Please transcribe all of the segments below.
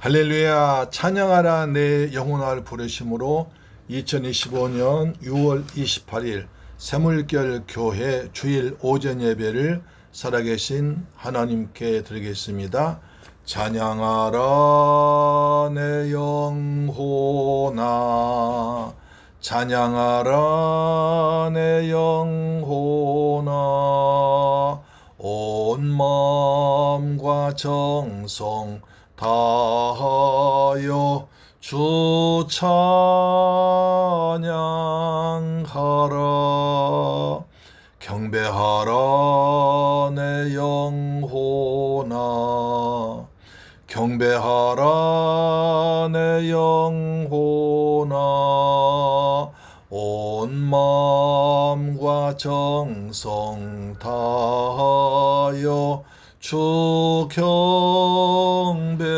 할렐루야. 찬양하라 내 영혼을 부르심으로 2025년 6월 28일 새물결 교회 주일 오전 예배를 살아계신 하나님께 드리겠습니다. 찬양하라 내 영혼아, 찬양하라 내 영혼아, 온 마음과 정성 다하여 주 찬양하라. 경배하라 내 영혼아, 경배하라 내 영혼아, 온 마음과 정성 다하여 주 경배하라.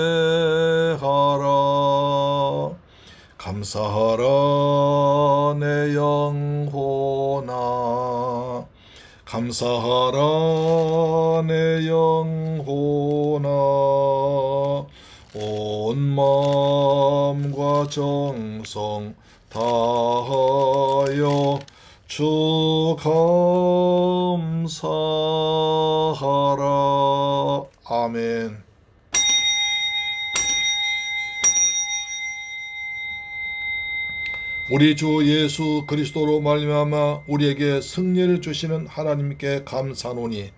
감사하라 내 영혼아, 감사하라 내 영혼아, 온 마음과 정성 다하여 주 감사하라. 아멘. 우리 주 예수 그리스도로 말미암아 우리에게 승리를 주시는 하나님께 감사노니,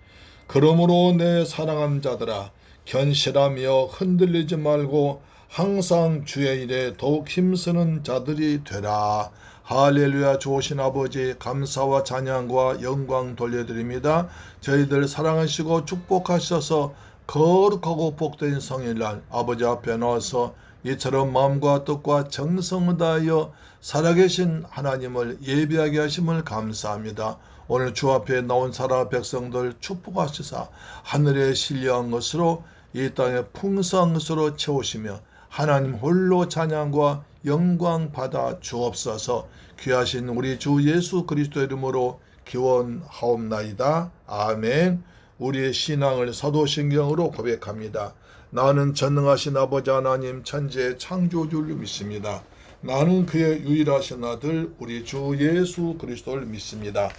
그러므로 내 사랑하는 자들아, 견실하며 흔들리지 말고 항상 주의 일에 더욱 힘쓰는 자들이 되라. 할렐루야. 좋으신 아버지, 감사와 찬양과 영광 돌려드립니다. 저희들 사랑하시고 축복하셔서 거룩하고 복된 성일날 아버지 앞에 나와서 이처럼 마음과 뜻과 정성을 다하여 살아계신 하나님을 예배하게 하심을 감사합니다. 오늘 주 앞에 나온 사랑 백성들 축복하시사 하늘에 신령한 것으로 이 땅에 풍성한 것으로 채우시며 하나님 홀로 찬양과 영광 받아 주옵소서. 귀하신 우리 주 예수 그리스도 이름으로 기원하옵나이다. 아멘. 우리의 신앙을 사도신경으로 고백합니다. 나는 전능하신 아버지 하나님 천지의 창조주를 믿습니다. 나는 그의 유일하신 아들 우리 주 예수 그리스도를 믿습니다.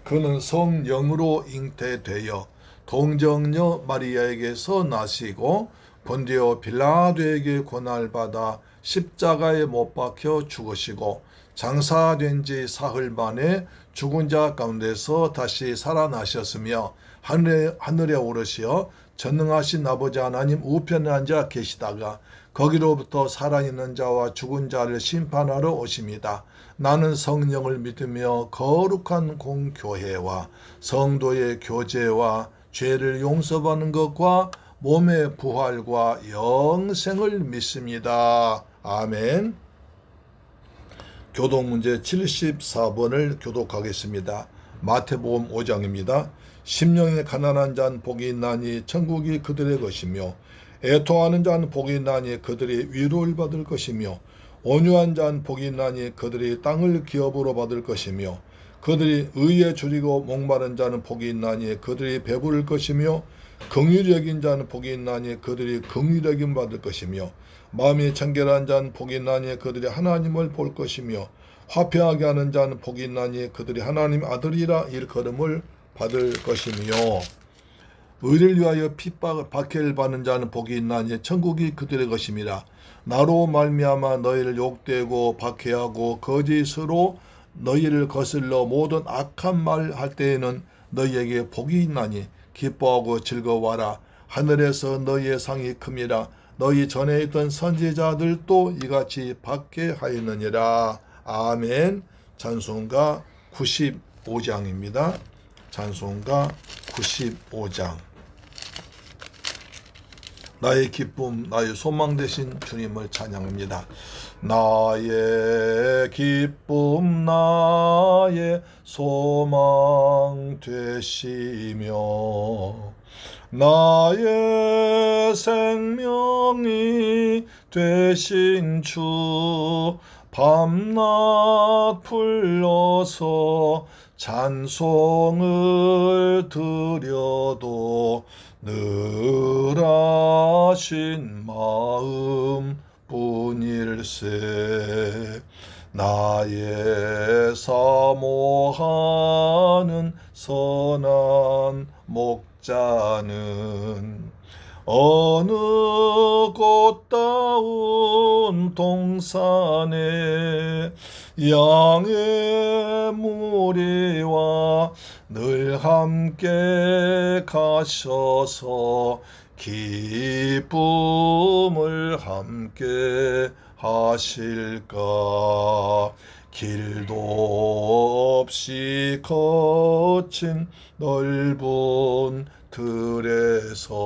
그는 성령으로 잉태되어 동정녀 마리아에게서 나시고 본디오 빌라도에게 고난받아 십자가에 못 박혀 죽으시고 장사된 지 사흘 만에 죽은 자 가운데서 다시 살아나셨으며 하늘에 오르시어 전능하신 아버지 하나님 우편에 앉아 계시다가 거기로부터 살아있는 자와 죽은 자를 심판하러 오십니다. 나는 성령을 믿으며 거룩한 공교회와 성도의 교제와 죄를 용서받는 것과 몸의 부활과 영생을 믿습니다. 아멘. 교독문제 74번을 교독하겠습니다. 마태복음 5장입니다. 심령이 가난한 자는 복이 있나니 천국이 그들의 것이며, 애통하는 자는 복이 있나니 그들이 위로를 받을 것이며, 온유한 자는 복이 있나니 그들이 땅을 기업으로 받을 것이며, 그들이 의에 줄이고 목마른 자는 복이 있나니 그들이 배부를 것이며, 긍휼히 여긴 자는 복이 있나니 그들이 긍휼히 여김 받을 것이며, 마음이 청결한 자는 복이 있나니 그들이 하나님을 볼 것이며, 화평하게 하는 자는 복이 있나니 그들이 하나님 아들이라 일컬음을 받을 것이며, 의를 위하여 박해를 받는 자는 복이 있나니 천국이 그들의 것임이라. 나로 말미암아 너희를 욕되고 박해하고 거짓으로 너희를 거슬러 모든 악한 말 할 때에는 너희에게 복이 있나니 기뻐하고 즐거워하라. 하늘에서 너희의 상이 큼이라. 너희 전에 있던 선지자들도 이같이 박해하였느니라. 아멘. 찬송가 95장입니다. 찬송가 95장. 나의 기쁨, 나의 소망 되신 주님을 찬양합니다. 나의 기쁨, 나의 소망 되시며, 나의 생명이 되신 주, 밤낮 불러서 찬송을 드려도 늘하신 마음 뿐일세. 나의 사모하는 선한 목자는 어느 꽃다운 동산에 양의 무리와 늘 함께 가셔서 기쁨을 함께 하실까. 길도 없이 거친 넓은 들에서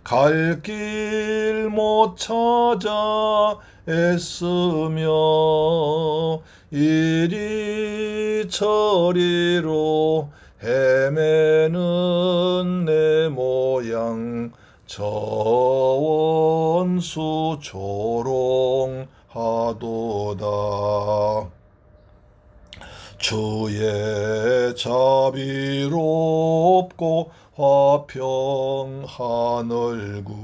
갈 길 못 찾아 애쓰며 이리 저리로 헤매는 내 모양 저 원수 조롱하도다. 주의 자비롭고 화평한 얼굴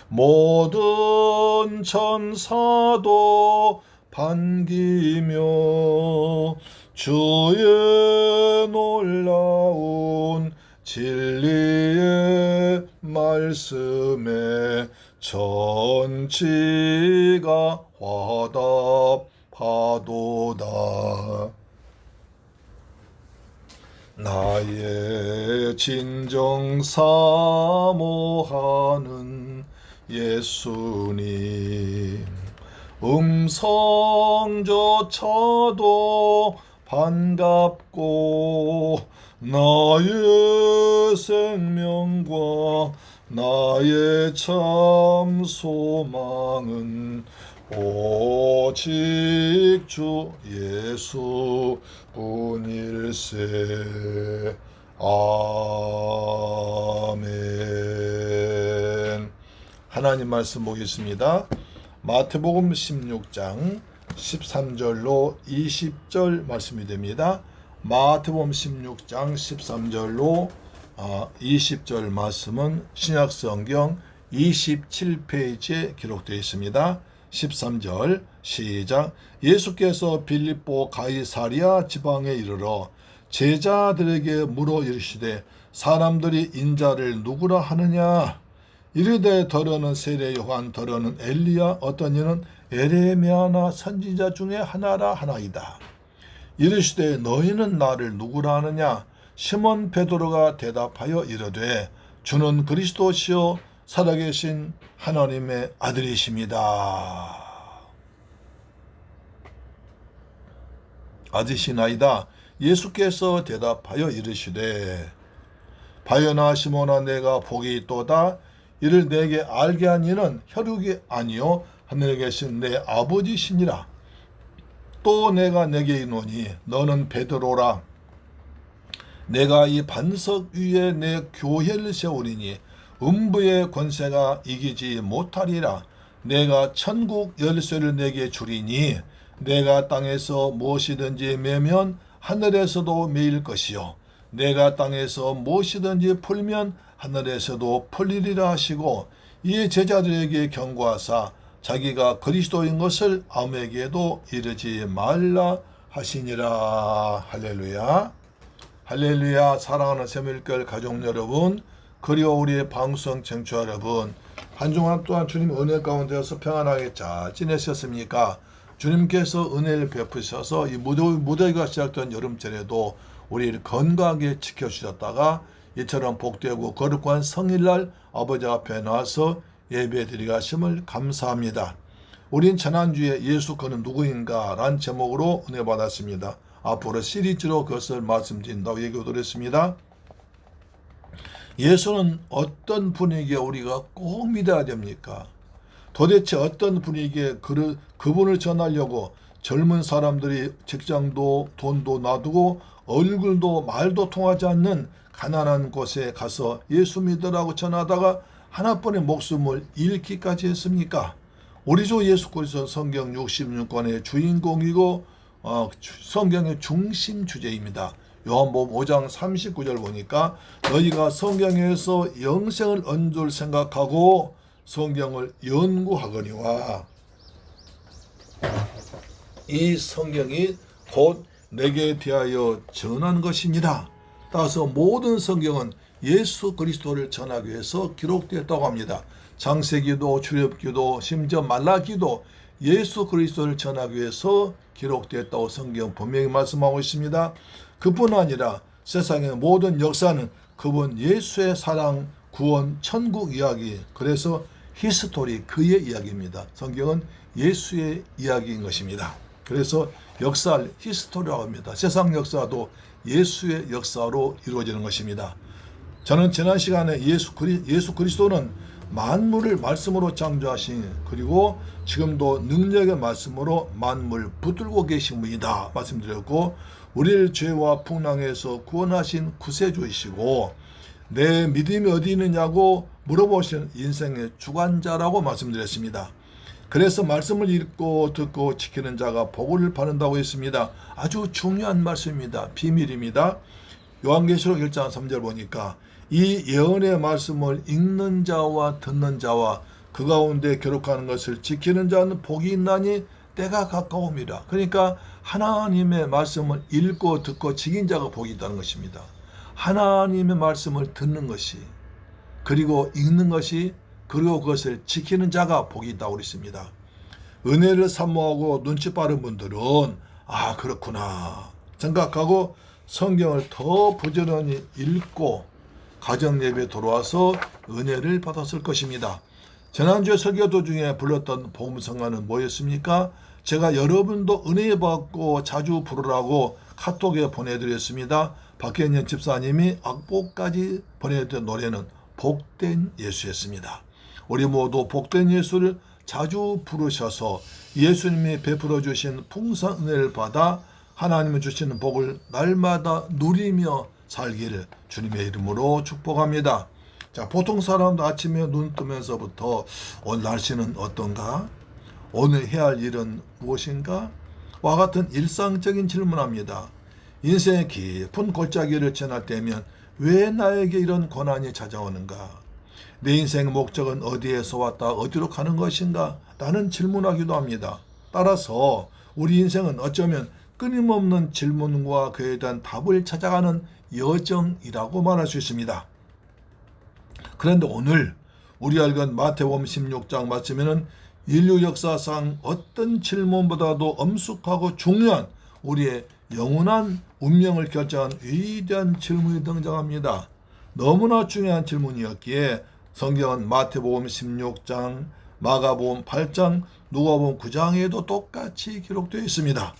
모든 천사도 반기며 주의 놀라운 진리의 말씀에 전치가 화답하도다. 나의 진정 사모하는 예수님, 음성조차도 반갑고 나의 생명과 나의 참 소망은 오직 주 예수 뿐일세. 아멘. 하나님 말씀 보겠습니다. 마태복음 16장 13절로 20절 말씀이 됩니다. 마태복음 16장 13절로 20절 말씀은 신약성경 27페이지에 기록되어 있습니다. 13절 시작. 예수께서 빌립보 가이사랴 지방에 이르러 제자들에게 물어 이르시되 사람들이 인자를 누구라 하느냐. 이르되 더러는 세례 요한, 더러는 엘리야, 어떤 이는 에레미야나 선지자 중에 하나라 하나이다. 이르시되 너희는 나를 누구라 하느냐. 시몬 베드로가 대답하여 이르되 주는 그리스도시요 살아계신 하나님의 아들이십니다. 아드시나이다. 예수께서 대답하여 이르시되 바요나 시몬아 내가 복이 있도다. 이를 내게 알게 한 이는 혈육이 아니요 하늘에 계신 내 아버지시니라. 또 내가 내게 이르노니 너는 베드로라. 내가 이 반석 위에 내 교회를 세우리니 음부의 권세가 이기지 못하리라. 내가 천국 열쇠를 내게 주리니 내가 땅에서 무엇이든지 매면 하늘에서도 매일 것이요 내가 땅에서 무엇이든지 풀면 하늘에서도 풀리리라 하시고 이에 제자들에게 경고하사 자기가 그리스도인 것을 아무에게도 이르지 말라 하시니라. 할렐루야. 할렐루야. 사랑하는 새물결 가족 여러분, 그리고 우리의 방송 청취자 여러분, 한 주간 또한 주님 은혜 가운데서 평안하게 잘 지내셨습니까? 주님께서 은혜를 베푸셔서 이 무더위가 시작된 여름철에도 우리를 건강하게 지켜주셨다가 이처럼 복되고 거룩한 성일날 아버지 앞에 나와서 예배드리게 하심을 감사합니다. 우린 지난주에 예수 그는 누구인가 라는 제목으로 은혜 받았습니다. 앞으로 시리즈로 그것을 말씀드린다고 얘기드렸습니다. 예수는 어떤 분에게 우리가 꼭 믿어야 됩니까? 도대체 어떤 분에게 그분을 전하려고 젊은 사람들이 직장도 돈도 놔두고 얼굴도 말도 통하지 않는 가난한 곳에 가서 예수 믿으라고 전하다가 하나뿐의 목숨을 잃기까지 했습니까? 우리 주 예수 그리스도 성경 66권의 주인공이고 성경의 중심 주제입니다. 요한복음 5장 39절 보니까 너희가 성경에서 영생을 얻은 줄 생각하고 성경을 연구하거니와 이 성경이 곧 내게 대하여 전한 것이니라. 따라서 모든 성경은 예수 그리스도를 전하기 위해서 기록되었다고 합니다. 창세기도 출애굽기도 심지어 말라기도 예수 그리스도를 전하기 위해서 기록되었다고 성경 분명히 말씀하고 있습니다. 그뿐 아니라 세상의 모든 역사는 그분 예수의 사랑, 구원, 천국 이야기, 그래서 히스토리, 그의 이야기입니다. 성경은 예수의 이야기인 것입니다. 그래서 역사를 히스토리라고 합니다. 세상 역사도 예수의 역사로 이루어지는 것입니다. 저는 지난 시간에 예수 그리스도는 만물을 말씀으로 창조하신, 그리고 지금도 능력의 말씀으로 만물 붙들고 계신 분이다 말씀드렸고, 우리를 죄와 풍랑에서 구원하신 구세주이시고 내 믿음이 어디 있느냐고 물어보시는 인생의 주관자라고 말씀드렸습니다. 그래서 말씀을 읽고 듣고 지키는 자가 복을 받는다고 했습니다. 아주 중요한 말씀입니다. 비밀입니다. 요한계시록 1장 3절 보니까 이 예언의 말씀을 읽는 자와 듣는 자와 그 가운데 기록하는 것을 지키는 자는 복이 있나니 때가 가까웁니다. 그러니까 하나님의 말씀을 읽고 듣고 지킨 자가 복이 있다는 것입니다. 하나님의 말씀을 듣는 것이, 그리고 읽는 것이, 그리고 그것을 지키는 자가 복이 있다고 그랬습니다. 은혜를 사모하고 눈치 빠른 분들은 아 그렇구나 생각하고 성경을 더 부지런히 읽고 가정 예배에 돌아와서 은혜를 받았을 것입니다. 지난주에 설교 도중에 불렀던 복음성가는 뭐였습니까? 제가 여러분도 은혜 받고 자주 부르라고 카톡에 보내드렸습니다. 박현현 집사님이 악보까지 보내드린 노래는 복된 예수였습니다. 우리 모두 복된 예수를 자주 부르셔서 예수님이 베풀어 주신 풍성한 은혜를 받아 하나님이 주시는 복을 날마다 누리며 살기를 주님의 이름으로 축복합니다. 자, 보통 사람도 아침에 눈 뜨면서부터 오늘 날씨는 어떤가? 오늘 해야 할 일은 무엇인가? 와 같은 일상적인 질문합니다. 인생의 깊은 골짜기를 지날 때면 왜 나에게 이런 고난이 찾아오는가? 내 인생의 목적은 어디에서 왔다 어디로 가는 것인가? 라는 질문하기도 합니다. 따라서 우리 인생은 어쩌면 끊임없는 질문과 그에 대한 답을 찾아가는 여정이라고 말할 수 있습니다. 그런데 오늘 우리 알건 마태복음 16장 말씀에는 인류 역사상 어떤 질문보다도 엄숙하고 중요한 우리의 영원한 운명을 결정한 위대한 질문이 등장합니다. 너무나 중요한 질문이었기에 성경은 마태복음 16장, 마가복음 8장, 누가복음 9장에도 똑같이 기록되어 있습니다.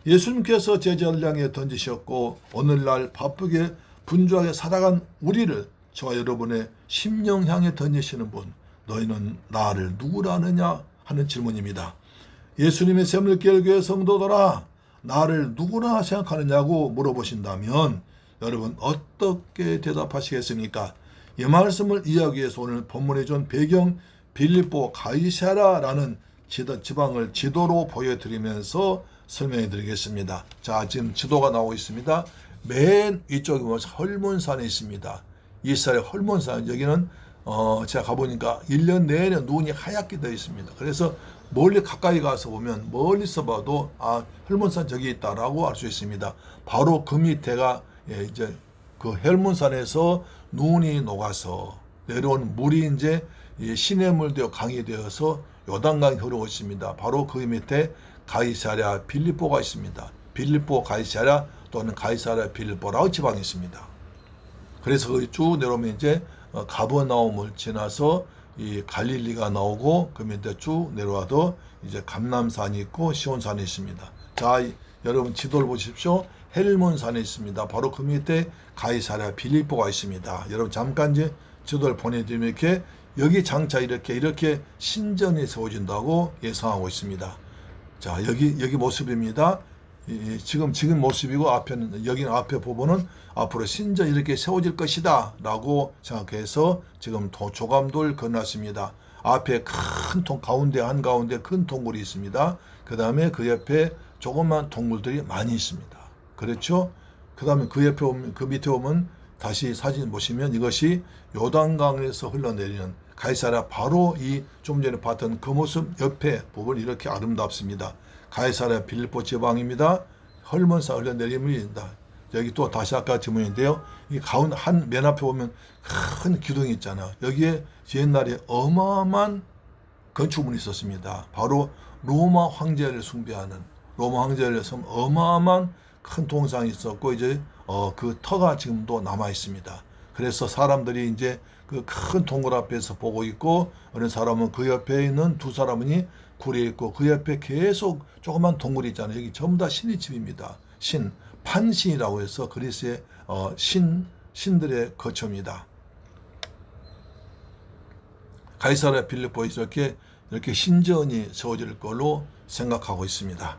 예수님께서 제자를 향해 던지셨고 오늘날 바쁘게 분주하게 살아간 우리를, 저와 여러분의 심령 향해 던지시는 분, 너희는 나를 누구라 하느냐 하는 질문입니다. 예수님의 샘물교회 성도들아, 나를 누구라 생각하느냐고 물어보신다면 여러분 어떻게 대답하시겠습니까? 이 말씀을 이해하기 위해서 오늘 본문에 준 배경 빌립보 가이사라라는 지방을 지도로 보여드리면서 설명해 드리겠습니다. 자, 지금 지도가 나오고 있습니다. 맨 위쪽에 보면 헐몬산에 있습니다. 이스라엘 헐몬산, 여기는 제가 가보니까 1년 내내 눈이 하얗게 되어 있습니다. 그래서 멀리 가까이 가서 보면 멀리서 봐도 아 헐몬산 저기 있다라고 알 수 있습니다. 바로 그 밑에가 이제 그 헐몬산에서 눈이 녹아서 내려온 물이 이제 시냇물 되어 강이 되어서 요단강이 흐르고 있습니다. 바로 그 밑에 가이사랴 빌립보가 있습니다. 빌립보 가이사랴 또는 가이사랴 빌립보라고 지방이 있습니다. 그래서 거기 쭉 내려오면 이제 가버나움을 지나서 이 갈릴리가 나오고 그 밑에 쭉 내려와도 이제 감람산이 있고 시온산이 있습니다. 자, 여러분 지도를 보십시오. 헬몬산에 있습니다. 바로 그 밑에 가이사랴 빌립보가 있습니다. 여러분 잠깐 이제 지도를 보내드리면 이렇게 여기 장차 이렇게 신전이 세워진다고 예상하고 있습니다. 자, 여기 모습입니다. 지금 모습이고 앞에는, 여기는 앞에 부분은 앞으로 신전 이렇게 세워질 것이다 라고 생각해서 지금 조감도를 건넜습니다. 앞에 큰 통, 한가운데 큰 동굴이 있습니다. 그 다음에 그 옆에 조그만 동굴들이 많이 있습니다. 그렇죠? 그 다음에 그 옆에 오면, 그 밑에 오면 다시 사진 보시면 이것이 요단강에서 흘러내리는 가이사랴 바로 이 좀 전에 봤던 그 모습 옆에 부분 이렇게 아름답습니다. 가이사랴 빌립보 지방입니다. 헐몬사 흘러내립니다. 여기 또 다시 아까 지문인데요. 이 가운데 한 맨 앞에 보면 큰 기둥이 있잖아요. 여기에 옛날에 어마어마한 건축물이 있었습니다. 바로 로마 황제를 숭배하는 로마 황제를 어마어마한 큰 동상이 있었고 이제 그 터가 지금도 남아 있습니다. 그래서 사람들이 이제 그 큰 동굴 앞에서 보고 있고 어느 사람은 그 옆에 있는 두 사람이 굴에 있고 그 옆에 계속 조그만 동굴이 있잖아요. 여기 전부 다 신의 집입니다. 신, 판신이라고 해서 그리스의 신들의 거처입니다. 가이사랴 빌립보에 이렇게 신전이 세워질 걸로 생각하고 있습니다.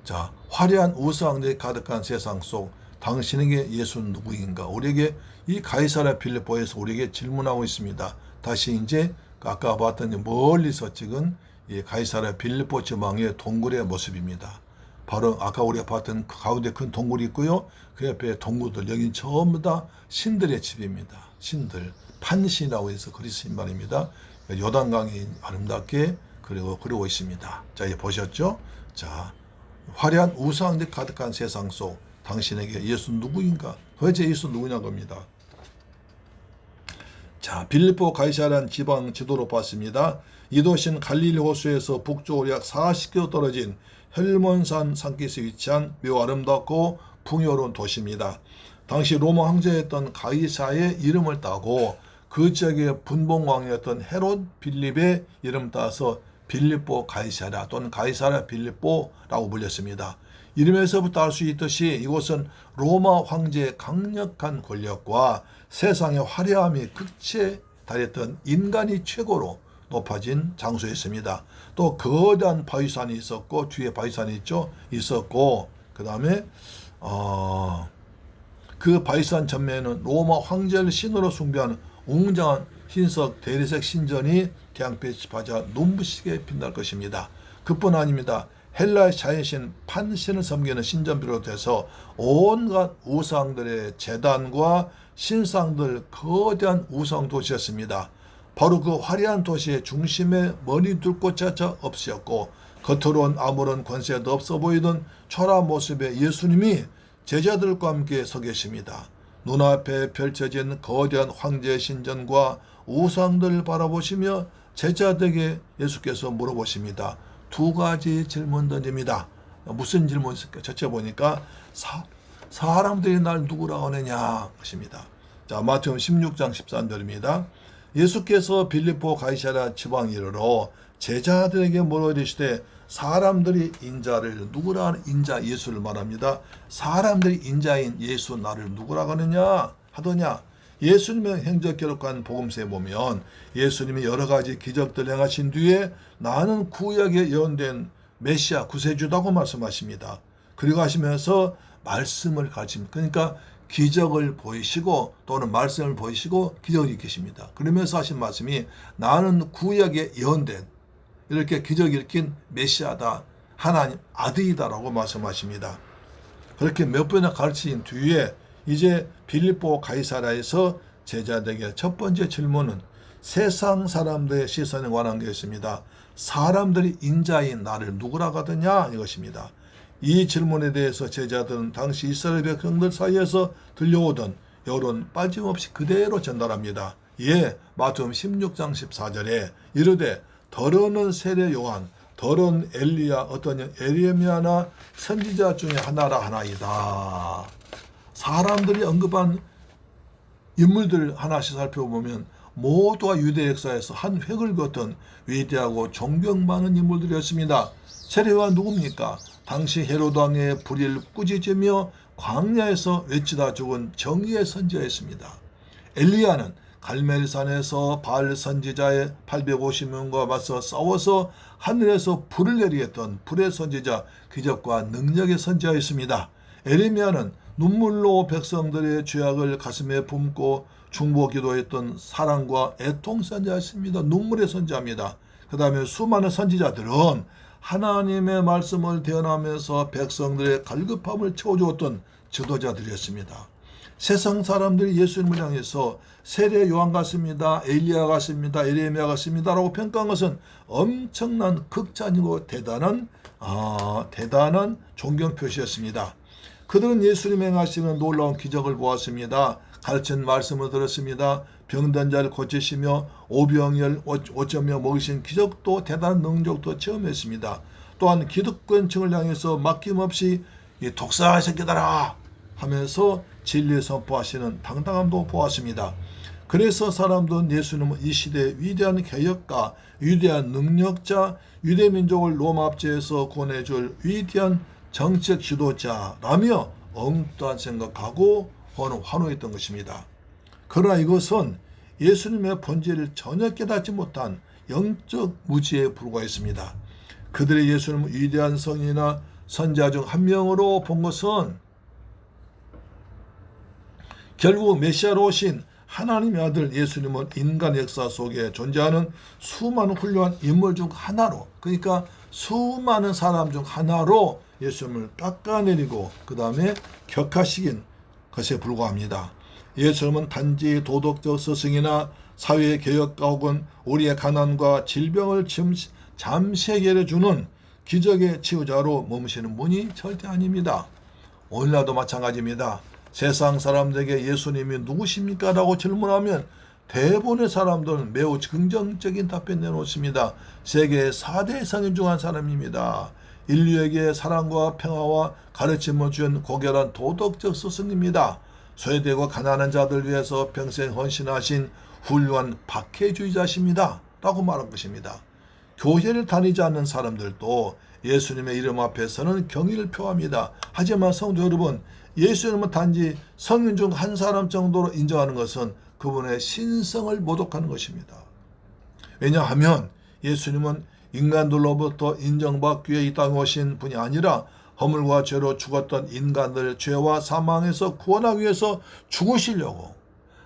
자, 화려한 우상들이 가득한 세상 속 당신에게 예수는 누구인가? 우리에게 이 가이사랴 빌립보에서 우리에게 질문하고 있습니다. 다시 이제 아까 봤던 멀리서 찍은 이 가이사랴 빌립보 지방의 동굴의 모습입니다. 바로 아까 우리가 봤던 그 가운데 큰 동굴이 있고요. 그 옆에 동굴들, 여긴 전부 다 신들의 집입니다. 신들, 판신이라고 해서 그리스인 말입니다. 요단강이 아름답게 그리고 있습니다. 자, 이제 보셨죠? 자, 화려한 우상들이 가득한 세상 속 당신에게 예수 누구인가? 도대체 예수 누구냐 겁니다. 자, 빌립보 가이사랴 지방 지도로 봤습니다. 이 도시는 갈릴리 호수에서 북쪽으로 약 40km 떨어진 헬몬산 산기슭에 위치한 매우 아름답고 풍요로운 도시입니다. 당시 로마 황제였던 가이사의 이름을 따고 그 지역의 분봉왕이었던 헤롯 빌립의 이름 따서 빌립보 가이사랴 또는 가이사랴 빌립보라고 불렸습니다. 이름에서부터 알 수 있듯이 이곳은 로마 황제의 강력한 권력과 세상의 화려함이 극치에 달했던 인간이 최고로 높아진 장소였습니다. 또 거대한 바위산이 있었고 뒤에 바위산이 있었고 그 다음에 그 바위산 전면에는 로마 황제를 신으로 숭배하는 웅장한 흰색 대리색 신전이 태양빛이 받아 눈부시게 빛날 것입니다. 그뿐 아닙니다. 헬라의 자연신 판신을 섬기는 신전 비롯해서 온갖 우상들의 제단과 신상들 거대한 우상 도시였습니다. 바로 그 화려한 도시의 중심에 머리 둘 곳조차 없었고 겉으로는 아무런 권세도 없어 보이던 초라 모습의 예수님이 제자들과 함께 서 계십니다. 눈앞에 펼쳐진 거대한 황제의 신전과 우상들을 바라보시며 제자들에게 예수께서 물어보십니다. 두 가지 질문 던집니다. 무슨 질문이 있을까? 첫째 보니까 사람들이 날 누구라고 하느냐 것입니다. 자, 마태복음 16장 13절입니다. 예수께서 빌립보 가이사랴 지방 이르러 제자들에게 물어이르시되 사람들이 인자를 누구라 하는 인자 예수를 말합니다. 사람들이 인자인 예수 나를 누구라고 하느냐 하더냐. 예수님의 행적 기록한 복음서에 보면 예수님이 여러 가지 기적들 행하신 뒤에 나는 구약에 예언된 메시아 구세주다고 말씀하십니다. 그리고 하시면서 말씀을 가르칩니다. 그러니까 기적을 보이시고 또는 말씀을 보이시고 기적을 일으키십니다. 그러면서 하신 말씀이 나는 구약에 예언된 이렇게 기적을 일으킨 메시아다. 하나님 아들이다라고 말씀하십니다. 그렇게 몇 번이나 가르친 뒤에 이제 빌립보 가이사랴에서 제자들에게 첫 번째 질문은 세상 사람들의 시선에 관한 것입니다. 사람들이 인자인 나를 누구라고 하더냐 이것입니다. 이 질문에 대해서 제자들은 당시 이스라엘 백성들 사이에서 들려오던 여론 빠짐없이 그대로 전달합니다. 예, 마태복음 16장 14절에 이르되 더러는 세례 요한, 더러는 엘리야 어떤 에레미야나 선지자 중에 하나라 하나이다. 사람들이 언급한 인물들 하나씩 살펴보면 모두가 유대 역사에서 한 획을 걷던 위대하고 존경 많은 인물들이었습니다. 세례요한 누굽니까? 당시 헤로드 왕의 불의를 꾸짖으며 광야에서 외치다 죽은 정의의 선지자였습니다. 엘리야는 갈멜산에서 바알 선지자의 850명과 맞서 싸워서 하늘에서 불을 내리했던 불의 선지자, 기적과 능력의 선지자였습니다. 에레미야는 눈물로 백성들의 죄악을 가슴에 품고 중보 기도했던 사랑과 애통 선지자였습니다. 눈물의 선지자입니다. 그 다음에 수많은 선지자들은 하나님의 말씀을 대언하면서 백성들의 갈급함을 채워주었던 지도자들이었습니다. 세상 사람들이 예수님을 향해서 세례 요한 같습니다, 엘리야 같습니다, 에레미야 같습니다 라고 평가한 것은 엄청난 극찬이고 대단한 존경 표시였습니다. 그들은 예수님이 행하시는 놀라운 기적을 보았습니다. 가르친 말씀을 들었습니다. 병든 자를 고치시며 오병이어 5,000명 먹이신 기적도 대단한 능력도 체험했습니다. 또한 기득권층을 향해서 맡김없이 이 독사 새끼들아 하면서 진리 선포하시는 당당함도 보았습니다. 그래서 사람들은 예수님은 이 시대의 위대한 개혁가, 위대한 능력자, 유대 민족을 로마 압제에서 구원해줄 위대한 정책 지도자라며 엉뚱한 생각하고 환호했던 것입니다. 그러나 이것은 예수님의 본질을 전혀 깨닫지 못한 영적 무지에 불과했습니다. 그들의 예수님을 위대한 성인이나 선지자 중 한 명으로 본 것은 결국 메시아로 오신 하나님의 아들 예수님은 인간 역사 속에 존재하는 수많은 훌륭한 인물 중 하나로, 그러니까 수많은 사람 중 하나로 예수님을 깎아내리고 그 다음에 격하시킨 것에 불과합니다. 예수님은 단지 도덕적 스승이나 사회의 개혁가 혹은 우리의 가난과 질병을 잠시 해결해주는 기적의 치유자로 머무시는 분이 절대 아닙니다. 오늘날도 마찬가지입니다. 세상 사람들에게 예수님이 누구십니까? 라고 질문하면 대부분의 사람들은 매우 긍정적인 답변 내놓습니다. 세계 4대 성인 중 한 사람입니다. 인류에게 사랑과 평화와 가르침을 준 고결한 도덕적 스승입니다. 소외되고 가난한 자들 위해서 평생 헌신하신 훌륭한 박해주의자십니다. 라고 말한 것입니다. 교회를 다니지 않는 사람들도 예수님의 이름 앞에서는 경의를 표합니다. 하지만 성도 여러분, 예수님은 단지 성인 중 한 사람 정도로 인정하는 것은 그분의 신성을 모독하는 것입니다. 왜냐하면 예수님은 인간들로부터 인정받기 위해 이 땅에 오신 분이 아니라 허물과 죄로 죽었던 인간들 죄와 사망에서 구원하기 위해서 죽으시려고,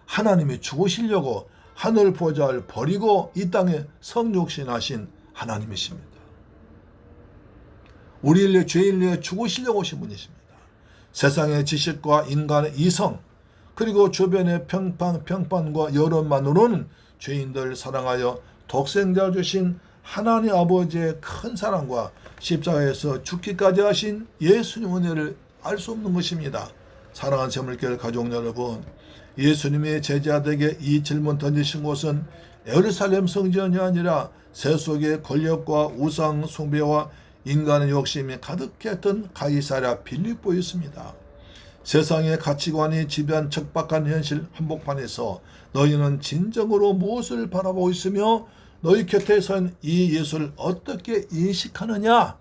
하나님이 죽으시려고 하늘 보좌를 버리고 이 땅에 성육신하신 하나님이십니다. 우리 인류 죄인 위해 죽으시려고 오신 분이십니다. 세상의 지식과 인간의 이성 그리고 주변의 평판과 여론만으로는 죄인들을 사랑하여 독생자 주신 하나님 아버지의 큰 사랑과 십자가에서 죽기까지 하신 예수님 은혜를 알 수 없는 것입니다. 사랑하는 새물교회 가족 여러분, 예수님의 제자들에게 이 질문 던지신 곳은 예루살렘 성전이 아니라 세속의 권력과 우상 숭배와 인간의 욕심이 가득했던 가이사랴 빌립보였습니다. 세상의 가치관이 지배한 척박한 현실 한복판에서 너희는 진정으로 무엇을 바라보고 있으며 너희 곁에 선 이 예수를 어떻게 인식하느냐를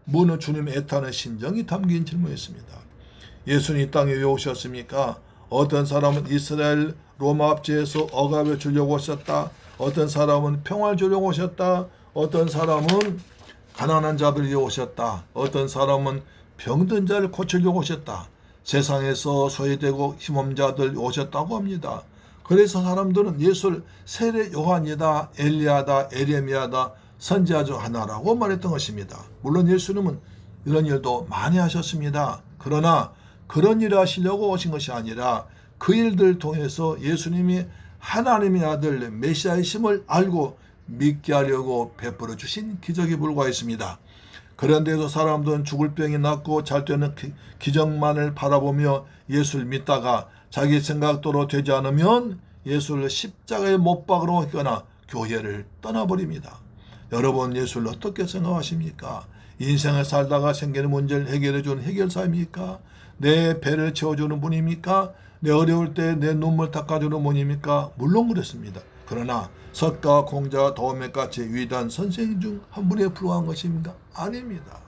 묻는 주님의 애타는 심정이 담긴 질문이었습니다. 예수님 이 땅에 왜 오셨습니까? 어떤 사람은 이스라엘 로마 압제에서 억압해 주려고 오셨다. 어떤 사람은 평화를 주려고 오셨다. 어떤 사람은 가난한 자들 위해 오셨다. 어떤 사람은 병든 자를 고치려고 오셨다. 세상에서 소외되고 힘없는 자들 오셨다고 합니다. 그래서 사람들은 예수를 세례 요한이다, 엘리야다, 에레미야다, 선지자 중 하나라고 말했던 것입니다. 물론 예수님은 이런 일도 많이 하셨습니다. 그러나 그런 일을 하시려고 오신 것이 아니라 그 일들 통해서 예수님이 하나님의 아들 메시아이심을 알고 믿게 하려고 베풀어 주신 기적에 불과했습니다. 그런데도 사람들은 죽을 병이 낫고 잘 되는 기적만을 바라보며 예수를 믿다가 자기 생각대로 되지 않으면 예수를 십자가에 못 박으러 오거나 교회를 떠나버립니다. 여러분, 예수를 어떻게 생각하십니까? 인생을 살다가 생기는 문제를 해결해 주는 해결사입니까? 내 배를 채워주는 분입니까? 내 어려울 때 내 눈물 닦아주는 분입니까? 물론 그렇습니다. 그러나 석가, 공자, 도움의같이 위대한 선생 중 한 분에 불과한 것입니까? 아닙니다.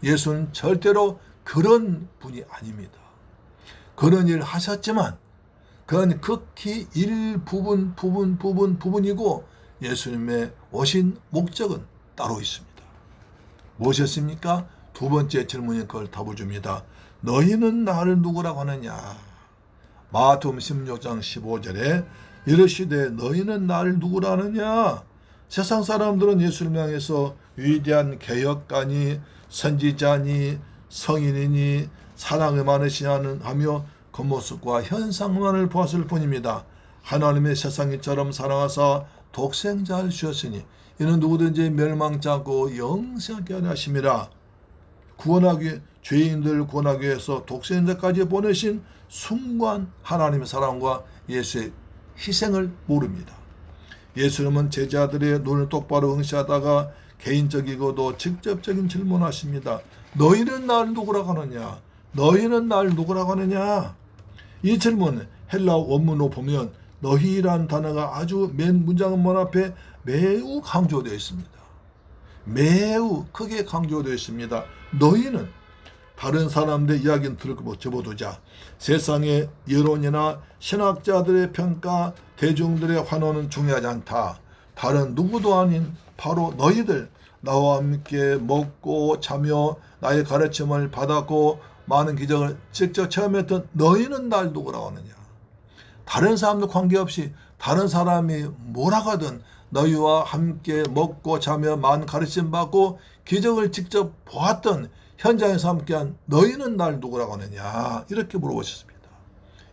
예수는 절대로 그런 분이 아닙니다. 그런 일을 하셨지만 그건 극히 부분이고 예수님의 오신 목적은 따로 있습니다. 무엇이었습니까? 두 번째 질문이 그걸 답을 줍니다. 너희는 나를 누구라고 하느냐? 마태복음 16장 15절에 이르시되 너희는 나를 누구라 하느냐? 세상 사람들은 예수를 향해서 위대한 개혁가니 선지자니 성인이니 사랑이 많으시냐는 하며 겉모습과 현상만을 보았을 뿐입니다. 하나님의 세상이처럼 사랑하사 독생자를 주셨으니 이는 누구든지 멸망치 않고 영생하게 하려 하심이라. 구원하기, 죄인들 구원하기 위해서 독생자까지 보내신 숭고한 하나님의 사랑과 예수의 희생을 모릅니다. 예수님은 제자들의 눈을 똑바로 응시하다가 개인적이고도 직접적인 질문하십니다. 너희는 나를 누구라고 하느냐? 너희는 나를 누구라고 하느냐? 이 질문 헬라 원문으로 보면 너희란 단어가 아주 맨 문장문 앞에 매우 강조되어 있습니다. 매우 크게 강조되어 있습니다. 너희는 다른 사람들의 이야기는 들고 접어두자. 세상의 여론이나 신학자들의 평가, 대중들의 환호는 중요하지 않다. 다른 누구도 아닌 바로 너희들, 나와 함께 먹고 자며 나의 가르침을 받았고 많은 기적을 직접 체험했던 너희는 날 누구라고 하느냐. 다른 사람들 관계없이 다른 사람이 뭐라고 하든 너희와 함께 먹고 자며 많은 가르침 받고 기적을 직접 보았던 현장에서 함께한 너희는 날 누구라고 하느냐, 이렇게 물어보셨습니다.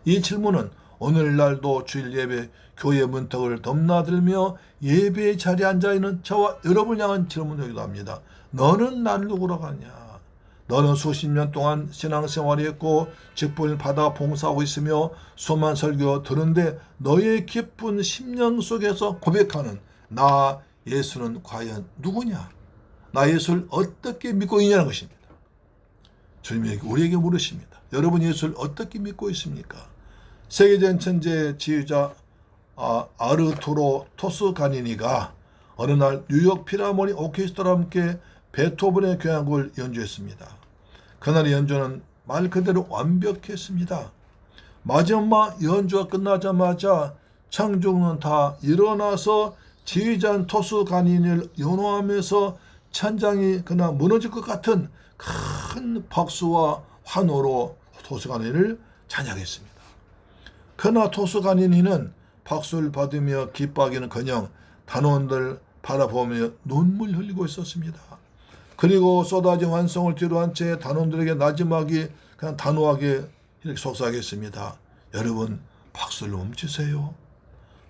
이 질문은 오늘날도 주일 예배 교회 문턱을 넘나들며 예배의 자리에 앉아있는 저와 여러분을 향한 질문이기도 합니다. 너는 날 누구라고 하냐? 너는 수십 년 동안 신앙생활을 했고 직분을 받아 봉사하고 있으며 수만 설교 들은데 너의 깊은 심령 속에서 고백하는 나 예수는 과연 누구냐? 나 예수를 어떻게 믿고 있냐는 것입니다. 주님이 우리에게 물으십니다. 여러분 예수를 어떻게 믿고 있습니까? 세계적인 천재 지휘자 아르투로 토스카니니가 어느 날 뉴욕 필하모니 오케스트라와 함께 베토벤의 교향곡을 연주했습니다. 그날의 연주는 말 그대로 완벽했습니다. 마지막 연주가 끝나자마자 청중은 다 일어나서 지휘자 토스카니니를 연호하면서 천장이 그냥 무너질 것 같은 큰 박수와 환호로 토스카니니를 찬양했습니다. 그러나 토스카니니는 박수를 받으며 기뻐하기는커녕 단원들 바라보며 눈물 흘리고 있었습니다. 그리고 쏟아진 환성을 뒤로한 채 단원들에게 마지막에 그냥 단호하게 이렇게 속삭였습니다. 여러분 박수를 멈추세요.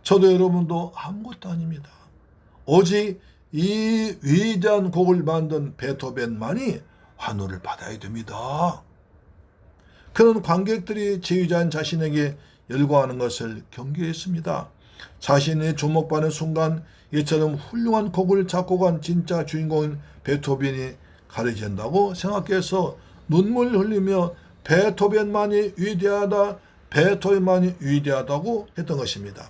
저도 여러분도 아무것도 아닙니다. 오직 이 위대한 곡을 만든 베토벤만이 환호를 받아야 됩니다. 그런 관객들이 지휘자인 자신에게 열광하는 것을 경계했습니다. 자신이 주목받는 순간 이처럼 훌륭한 곡을 작곡한 진짜 주인공인 베토벤이 가려진다고 생각해서 눈물 흘리며 베토벤만이 위대하다, 베토벤만이 위대하다고 했던 것입니다.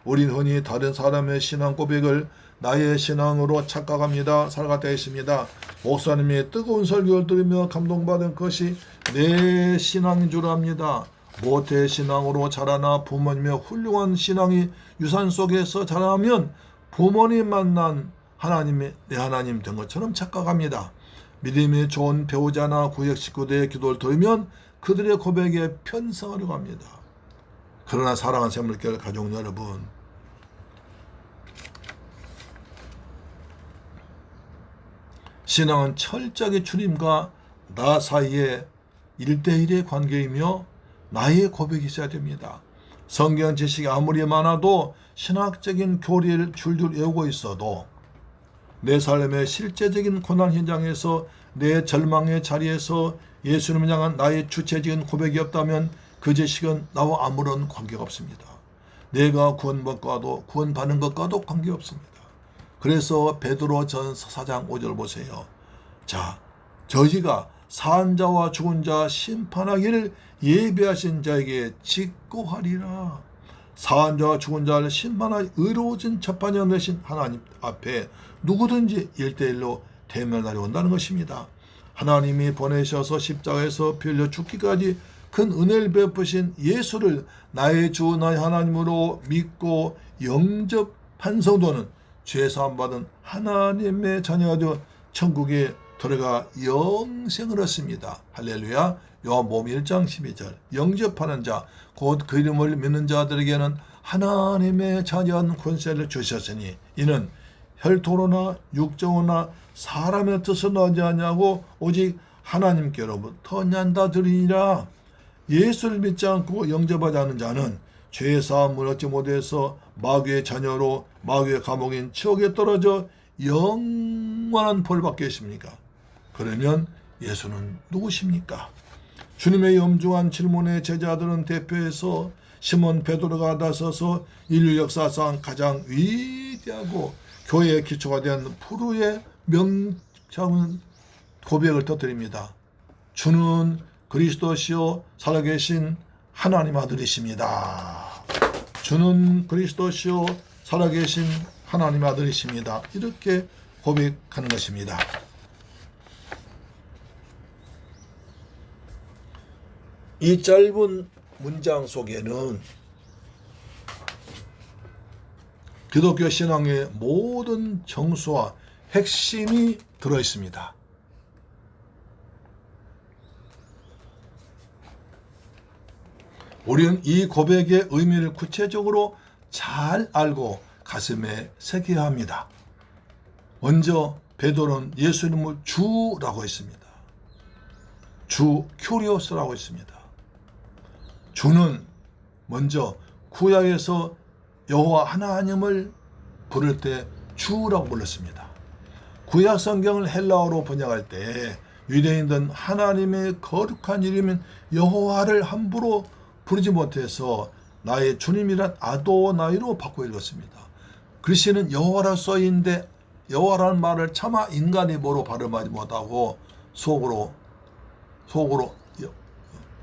우린 흔히 다른 사람의 신앙 고백을 나의 신앙으로 착각합니다. 살아갔다 했습니다. 목사님의 뜨거운 설교를 들으며 감동받은 것이 내 신앙인 줄 압니다. 모태 신앙으로 자라나 부모님의 훌륭한 신앙이 유산 속에서 자라면 부모님 만난 하나님이 내 하나님 된 것처럼 착각합니다. 믿음이 좋은 배우자나 구역 식구들의 기도를 들으면 그들의 고백에 편성하려고 합니다. 그러나 사랑하는 샘물교회 가족 여러분, 신앙은 철저하게 주님과 나 사이의 1대1의 관계이며 나의 고백이 있어야 됩니다. 성경 지식이 아무리 많아도 신학적인 교리를 줄줄 외우고 있어도 내 삶의 실제적인 고난 현장에서 내 절망의 자리에서 예수님을 향한 나의 주체적인 고백이 없다면 그 지식은 나와 아무런 관계가 없습니다. 내가 구원받는 것과도 관계없습니다. 그래서 베드로 전서 4장 5절 보세요. 자, 저희가 산 자와 죽은 자 심판하기를 예비하신 자에게 직고하리라. 산 자와 죽은 자를 심판할 의로워진 재판장 되신 하나님 앞에 누구든지 1대1로 대면하려 온다는 것입니다. 하나님이 보내셔서 십자가에서 피 흘려 죽기까지 큰 은혜를 베푸신 예수를 나의 주 나의 하나님으로 믿고 영접한 성도는 죄사함 받은 하나님의 자녀가 되어 천국에 들어가 영생을 얻습니다. 할렐루야. 요한복음 1장 12절. 영접하는 자, 곧 그 이름을 믿는 자들에게는 하나님의 자녀한 권세를 주셨으니 이는 혈통으로나 육정으로나 사람의 뜻을 하지 아니하고 오직 하나님께로부터 난다드리니라. 예수를 믿지 않고 영접하지 않은 자는 죄의 사함을 얻지 못해서 마귀의 자녀로 마귀의 감옥인 지옥에 떨어져 영원한 벌 받게 했습니까? 그러면 예수는 누구십니까? 주님의 염중한 질문에 제자들은 대표해서 시몬 베드로가 나서서 인류 역사상 가장 위대하고 교회의 기초가 된 불후의 명창은 고백을 터뜨립니다. 주는 그리스도시요 살아계신 하나님 아들이십니다. 주는 그리스도시요 살아계신 하나님 아들이십니다. 이렇게 고백하는 것입니다. 이 짧은 문장 속에는 기독교 신앙의 모든 정수와 핵심이 들어있습니다. 우리는 이 고백의 의미를 구체적으로 잘 알고 가슴에 새겨야 합니다. 먼저 베드로는 예수님을 주라고 했습니다. 주 큐리오스라고 했습니다. 주는 먼저 구약에서 여호와 하나님을 부를 때 주라고 불렀습니다. 구약 성경을 헬라어로 번역할 때 유대인들은 하나님의 거룩한 이름인 여호와를 함부로 부르지 못해서 나의 주님이란 아도나이로 바꿔 읽었습니다. 글씨는 여호와라 써있는데 여호와라는 말을 차마 인간의 입으로 발음하지 못하고 속으로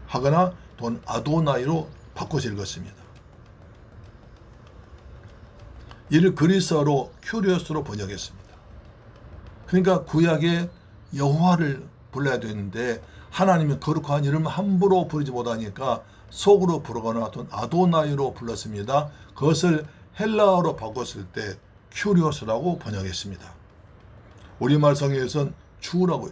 하거나 또는 아도나이로 바꿔서 읽었습니다. 이를 그리스어로 큐리오스로 번역했습니다. 그러니까 구약에 여호와를 불러야 되는데 하나님의 거룩한 이름을 함부로 부르지 못하니까 속으로 부르거나 또는 아도나이로 불렀습니다. 그것을 헬라어로 바꿨을 때 큐리오스라고 번역했습니다. 우리말 성경에서는 주라고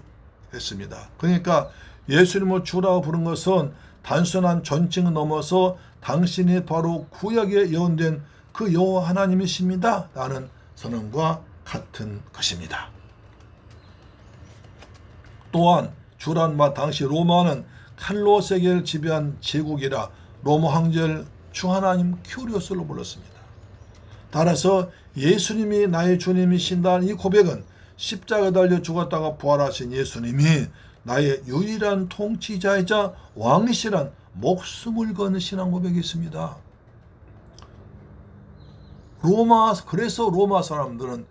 했습니다. 그러니까 예수님을 주라고 부른 것은 단순한 존칭을 넘어서 당신이 바로 구약에 예언된 그 여호와 하나님이십니다 라는 선언과 같은 것입니다. 또한 주란 말 당시 로마는 칼로 세계를 지배한 제국이라 로마 황제를 주 하나님 큐리오스로 불렀습니다. 따라서 예수님이 나의 주님이신다는 이 고백은 십자가에 달려 죽었다가 부활하신 예수님이 나의 유일한 통치자이자 왕이시란 목숨을 거는 신앙 고백이 있습니다. 그래서 로마 사람들은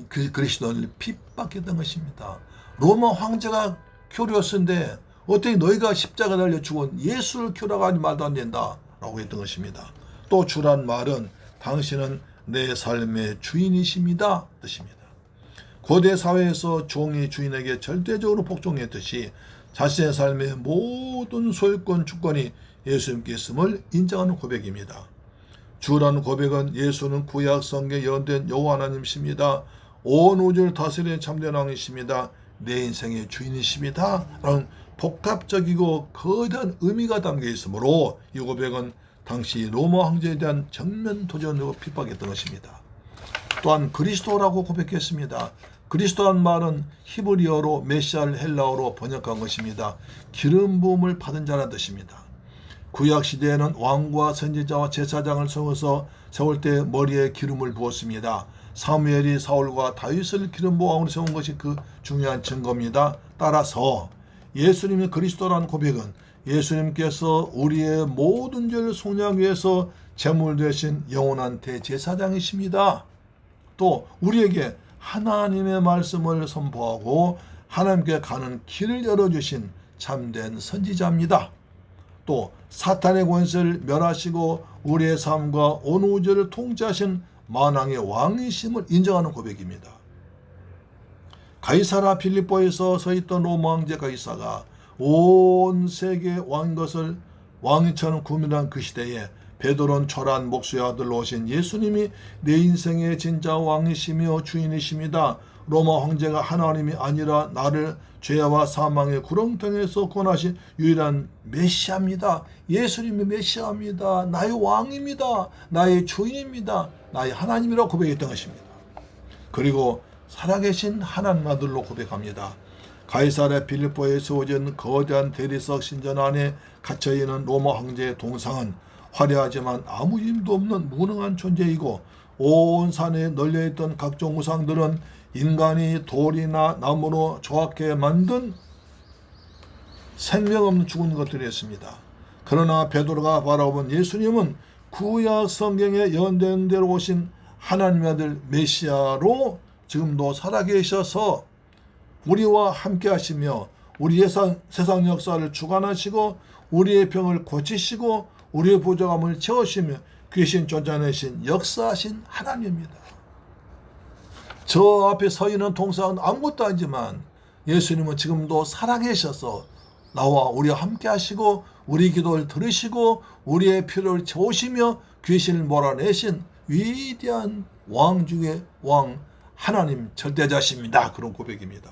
그리스도를 핍박했던 것입니다. 로마 황제가 큐리오스인데 어떻게 너희가 십자가 달려 죽은 예수를 큐라고 하니 말도 안 된다 라고 했던 것입니다. 또 주란 말은 당신은 내 삶의 주인이십니다 뜻입니다. 고대 사회에서 종이 주인에게 절대적으로 복종했듯이 자신의 삶의 모든 소유권 주권이 예수님께 있음을 인정하는 고백입니다. 주라는 고백은 예수는 구약 성경에 예언된 여호와 하나님이십니다. 온 우주를 다스리는 참된 왕이십니다. 내 인생의 주인이십니다 라는 복합적이고 거대한 의미가 담겨 있으므로 이 고백은 당시 로마 황제에 대한 정면 도전으로 핍박했던 것입니다. 또한 그리스도라고 고백했습니다. 그리스도란 말은 히브리어로 메시아를 헬라어로 번역한 것입니다. 기름 부음을 받은 자라는 뜻입니다. 구약 시대에는 왕과 선지자와 제사장을 세울 때 머리에 기름을 부었습니다. 사무엘이 사울과 다윗을 기름 부어 왕으로 세운 것이 그 중요한 증거입니다. 따라서 예수님이 그리스도라는 고백은 예수님께서 우리의 모든 죄를 속량하기 위해서 제물 되신 영원한 대제사장이십니다. 또 우리에게 하나님의 말씀을 선포하고 하나님께 가는 길을 열어주신 참된 선지자입니다. 또 사탄의 권세를 멸하시고 우리의 삶과 온 우주를 통치하신 만왕의 왕이심을 인정하는 고백입니다. 가이사라 필리포에서 서있던 로마 황제 가이사가 온 세계 왕인 것을 왕이처럼 구민한 그 시대에 베드로는 초라한 목수의 아들로 오신 예수님이 내 인생의 진짜 왕이시며 주인이십니다. 로마 황제가 하나님이 아니라 나를 죄와 사망의 구렁텅이에서 구원하신 유일한 메시아입니다. 예수님이 메시아입니다. 나의 왕입니다. 나의 주인입니다. 나의 하나님이라고 고백했던 것입니다. 그리고 살아계신 하나님 아들로 고백합니다. 가이사랴 빌립보에 세워진 거대한 대리석 신전 안에 갇혀있는 로마 황제의 동상은 화려하지만 아무 힘도 없는 무능한 존재이고, 온 산에 널려있던 각종 우상들은 인간이 돌이나 나무로 조각해 만든 생명 없는 죽은 것들이었습니다. 그러나 베드로가 바라본 예수님은 구약 성경에 예언된 대로 오신 하나님의 아들 메시아로 지금도 살아계셔서 우리와 함께 하시며 우리의 세상 역사를 주관하시고 우리의 병을 고치시고 우리의 부족함을 채우시며 귀신 쫓아내신 역사하신 하나님입니다. 저 앞에 서 있는 동상은 아무것도 아니지만 예수님은 지금도 살아계셔서 나와 우리와 함께 하시고 우리 기도를 들으시고 우리의 필요를 채우시며 귀신을 몰아내신 위대한 왕 중의 왕 하나님 절대자십니다. 그런 고백입니다.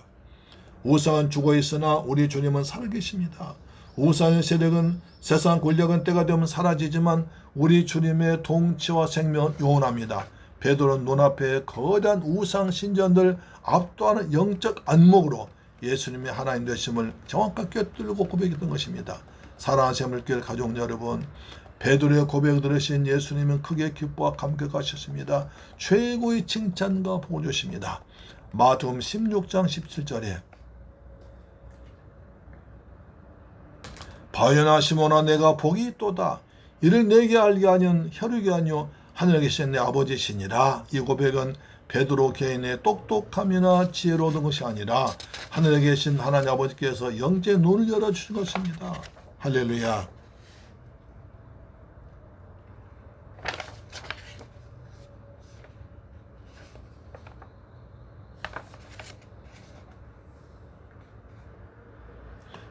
우상은 죽어 있으나 우리 주님은 살아계십니다. 우상의 세력은, 세상 권력은 때가 되면 사라지지만 우리 주님의 통치와 생명은 영원합니다. 베드로는 눈앞에 거대한 우상 신전들 압도하는 영적 안목으로 예수님의 하나님 되심을 정확하게 꿰뚫고 고백했던 것입니다. 사랑하는 새물교회 가족 여러분, 베드로의 고백을 들으신 예수님은 크게 기뻐와 감격하셨습니다. 최고의 칭찬과 복을 주십니다. 마태복음 16장 17절에 바요나 시몬아 내가 복이 있도다. 이를 내게 알게 하는 혈육이 아니요 하늘에 계신 내 아버지시니라. 이 고백은 베드로 개인의 똑똑함이나 지혜로 얻은 것이 아니라 하늘에 계신 하나님 아버지께서 영적 눈을 열어주신 것입니다. 할렐루야.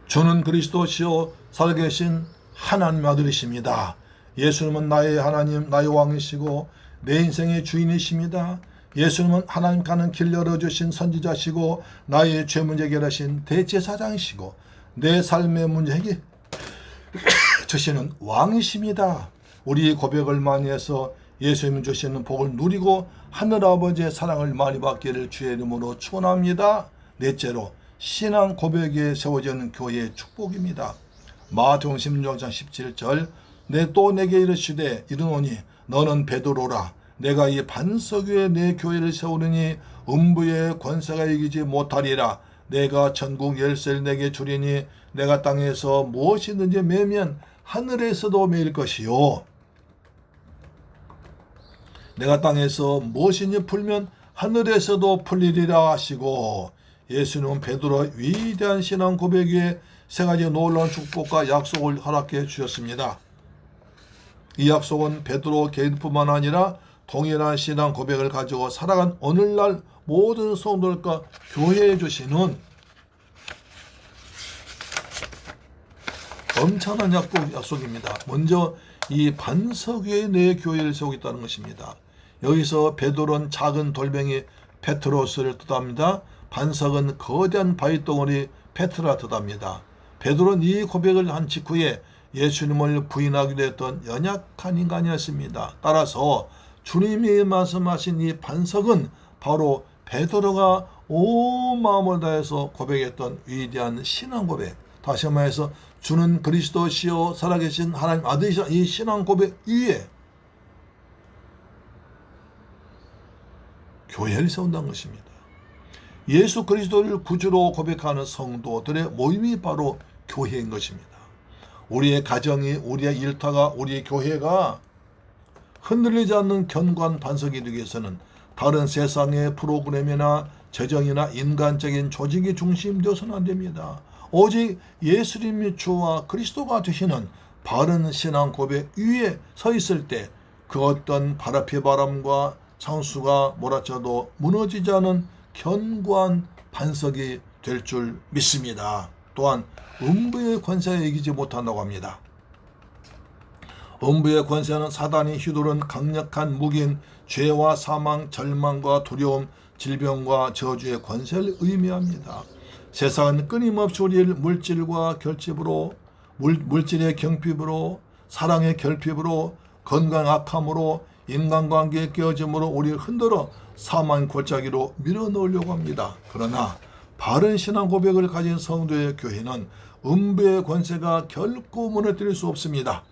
주는 그리스도시요 살아계신 하나님 아들이십니다. 예수님은 나의 하나님, 나의 왕이시고 내 인생의 주인이십니다. 예수님은 하나님 가는 길 열어주신 선지자시고 나의 죄 문제 해결하신 대제사장이시고 내 삶의 문제 해결 주시는 왕이십니다. 우리 고백을 많이 해서 예수님 주시는 복을 누리고 하늘아버지의 사랑을 많이 받기를 주의 이름으로 축원합니다. 넷째로 신앙 고백에 세워지는 교회의 축복입니다. 마태복음 16장 17절 또 내게 이르시되 이르노니 너는 베드로라. 내가 이 반석 위에 내 교회를 세우느니 음부의 권세가 이기지 못하리라. 내가 천국 열쇠를 내게 주리니 내가 땅에서 무엇이든지 매면 하늘에서도 매일 것이요 내가 땅에서 무엇이든지 풀면 하늘에서도 풀리리라 하시고, 예수님은 베드로의 위대한 신앙 고백 위에 세 가지 놀라운 축복과 약속을 허락해 주셨습니다. 이 약속은 베드로 개인뿐만 아니라 동일한 신앙 고백을 가지고 살아간 오늘날 모든 성도들과 교회에 주시는 엄청난 약속입니다. 먼저 이 반석 위에 내 교회를 세우겠다는 것입니다. 여기서 베드로는 작은 돌멩이 페트로스를 뜻합니다. 반석은 거대한 바위덩어리 페트라 뜻합니다. 베드로는 이 고백을 한 직후에 예수님을 부인하기도 했던 연약한 인간이었습니다. 따라서 주님이 말씀하신 이 반석은 바로 베드로가 온 마음을 다해서 고백했던 위대한 신앙 고백. 다시 말해서 주는 그리스도시요 살아계신 하나님 아들이시라. 이 신앙 고백 위에 교회를 세운다는 것입니다. 예수 그리스도를 구주로 고백하는 성도들의 모임이 바로 교회인 것입니다. 우리의 가정이, 우리의 일터가, 우리의 교회가 흔들리지 않는 견고한 반석이 되기 위해서는 다른 세상의 프로그램이나 재정이나 인간적인 조직이 중심되어서는 안 됩니다. 오직 예수님이 주와 그리스도가 되시는 바른 신앙 고백 위에 서 있을 때 그 어떤 바람피 바람과 창수가 몰아쳐도 무너지지 않은 견고한 반석이 될 줄 믿습니다. 또한 음부의 권세에 이기지 못한다고 합니다. 음부의 권세는 사단이 휘두른 강력한 무기인 죄와 사망, 절망과 두려움, 질병과 저주의 권세를 의미합니다. 세상은 끊임없이 우리를 물질과 결핍으로, 물질의 경핍으로, 사랑의 결핍으로, 건강 악함으로, 인간관계의 깨어짐으로 우리를 흔들어 사망 골짜기로 밀어넣으려고 합니다. 그러나 바른 신앙 고백을 가진 성도의 교회는 음부의 권세가 결코 무너뜨릴 수 없습니다.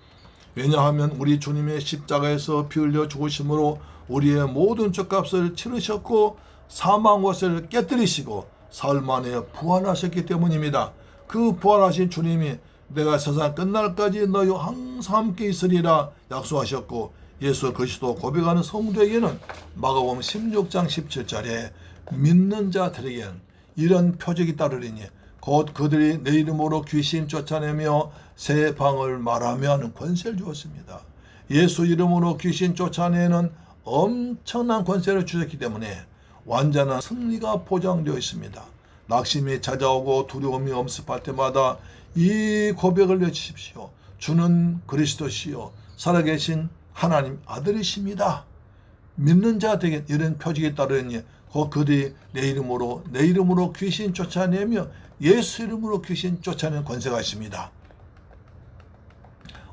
왜냐하면 우리 주님의 십자가에서 피 흘려 죽으심으로 우리의 모든 죄값을 치르셨고 사망 것을 깨뜨리시고 사흘 만에 부활하셨기 때문입니다. 그 부활하신 주님이 내가 세상 끝날까지 너희와 항상 함께 있으리라 약속하셨고, 예수 그리스도 고백하는 성도에게는 마가복음 16장 17절에 믿는 자들에게는 이런 표적이 따르리니 곧 그들이 내 이름으로 귀신 쫓아내며 새 방을 말하며 하는 권세를 주었습니다. 예수 이름으로 귀신 쫓아내는 엄청난 권세를 주셨기 때문에 완전한 승리가 보장되어 있습니다. 낙심이 찾아오고 두려움이 엄습할 때마다 이 고백을 외치십시오. 주는 그리스도시요 살아계신 하나님 아들이십니다. 믿는 자들에게 이런 표적이 따르니 곧 그들이 내 이름으로 귀신 쫓아내며 예수 이름으로 귀신 쫓아내는 권세가 있습니다.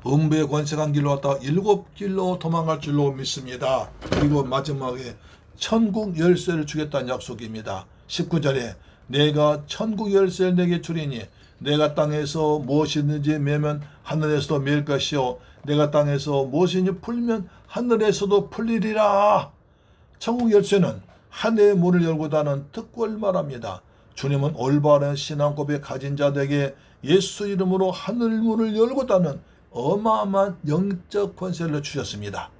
음부의 권세가 한 길로 왔다가 7길로 도망갈 줄로 믿습니다. 그리고 마지막에 천국 열쇠를 주겠다는 약속입니다. 19절에 내가 천국 열쇠를 내게 주리니 내가 땅에서 무엇이든지 매면 하늘에서도 매일 것이요 내가 땅에서 무엇이든지 풀면 하늘에서도 풀리리라. 천국 열쇠는 하늘의 문을 열고다는 특권을 말합니다. 주님은 올바른 신앙 고백 가진 자들에게 예수 이름으로 하늘 문을 열고다는 어마어마한 영적 권세를 주셨습니다.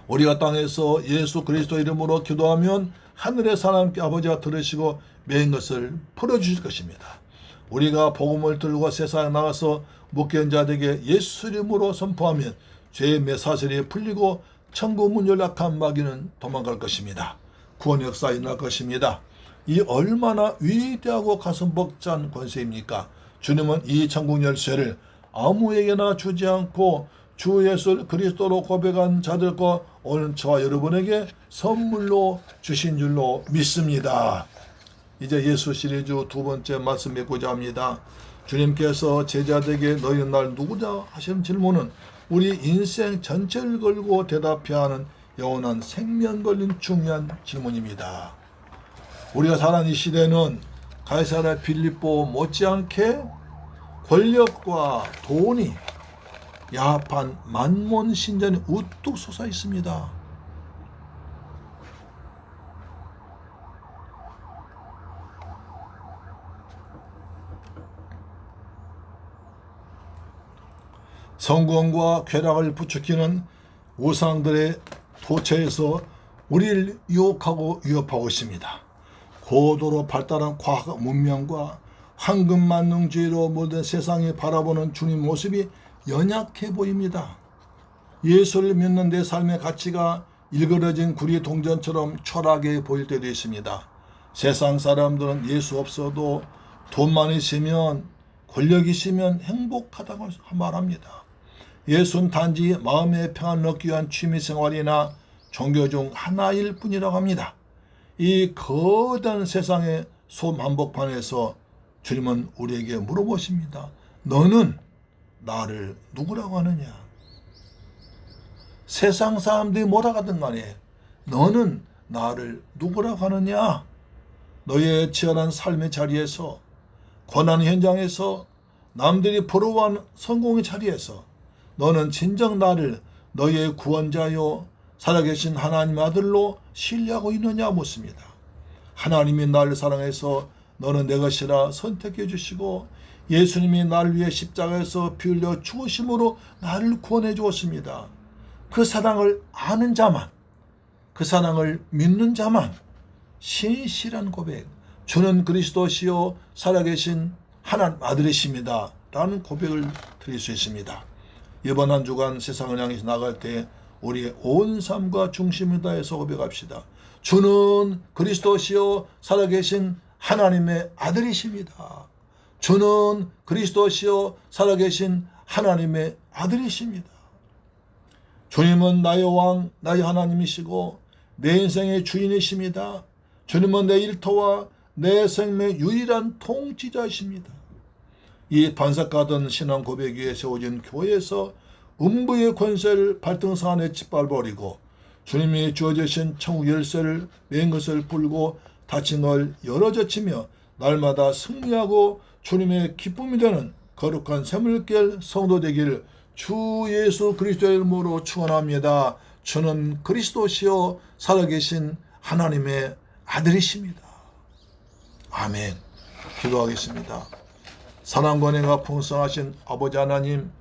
우리가 땅에서 예수 그리스도 이름으로 기도하면 하늘의 하나님께 아버지가 들으시고 매인 것을 풀어주실 것입니다. 우리가 복음을 들고 세상에 나가서 묶인 자들에게 예수 이름으로 선포하면 죄의 매사슬이 풀리고 천국 문 열악한 마귀는 도망갈 것입니다. 구원 역사 일어날 것입니다. 이 얼마나 위대하고 가슴 벅찬 권세입니까? 주님은 이 천국 열쇠를 아무에게나 주지 않고 주 예수 그리스도로 고백한 자들과 오늘 저와 여러분에게 선물로 주신 줄로 믿습니다. 이제 예수 시리즈 두 번째 말씀 맺고자 합니다. 주님께서 제자들에게 너희는 날 누구냐 하시는 질문은 우리 인생 전체를 걸고 대답해야 하는 영원한 생명 걸린 중요한 질문입니다. 우리가 사는 이 시대는 가이사랴 빌립보 못지않게 권력과 돈이 야합한 만몬 신전이 우뚝 솟아 있습니다. 성공과 쾌락을 부추기는 우상들의 도처에서 우리를 유혹하고 위협하고 있습니다. 고도로 발달한 과학 문명과 황금만능주의로 물든 세상이 바라보는 주님 모습이 연약해 보입니다. 예수를 믿는 내 삶의 가치가 일그러진 구리 동전처럼 초라하게 보일 때도 있습니다. 세상 사람들은 예수 없어도 돈만 있으면 권력 있으면 행복하다고 말합니다. 예수는 단지 마음의 평안을 얻기 위한 취미생활이나 종교 중 하나일 뿐이라고 합니다. 이 거대한 세상의 소만복판에서 주님은 우리에게 물어보십니다. 너는 나를 누구라고 하느냐? 세상 사람들이 뭐라 하든 간에 너는 나를 누구라고 하느냐? 너의 치열한 삶의 자리에서, 고난 현장에서, 남들이 부러워하는 성공의 자리에서 너는 진정 나를 너의 구원자요 살아계신 하나님 아들로 신뢰하고 있느냐 묻습니다. 하나님이 나를 사랑해서 너는 내 것이라 선택해 주시고 예수님이 나를 위해 십자가에서 피 흘려 죽으심으로 나를 구원해 주었습니다. 그 사랑을 아는 자만, 그 사랑을 믿는 자만 신실한 고백, 주는 그리스도시요 살아계신 하나님 아들이십니다 라는 고백을 드릴 수 있습니다. 이번 한 주간 세상을 향해서 나갈 때 우리의 온 삶과 중심을 다해서 고백합시다. 주는 그리스도시요 살아계신 하나님의 아들이십니다. 주는 그리스도시요 살아계신 하나님의 아들이십니다. 주님은 나의 왕, 나의 하나님이시고 내 인생의 주인이십니다. 주님은 내 일터와 내 생명의 유일한 통치자이십니다. 이 반삭하던 신앙 고백 위에 세워진 교회에서 음부의 권세를 발등상 안에 짓밟아버리고 주님이 주어주신 천국 열쇠를 맨 것을 풀고 닫힌 걸 열어젖히며 날마다 승리하고 주님의 기쁨이 되는 거룩한 샘물결 성도 되기를 주 예수 그리스도의 이름으로 축원합니다. 주는 그리스도시요 살아계신 하나님의 아들이십니다. 아멘. 기도하겠습니다. 사랑과 은혜가 풍성하신 아버지 하나님,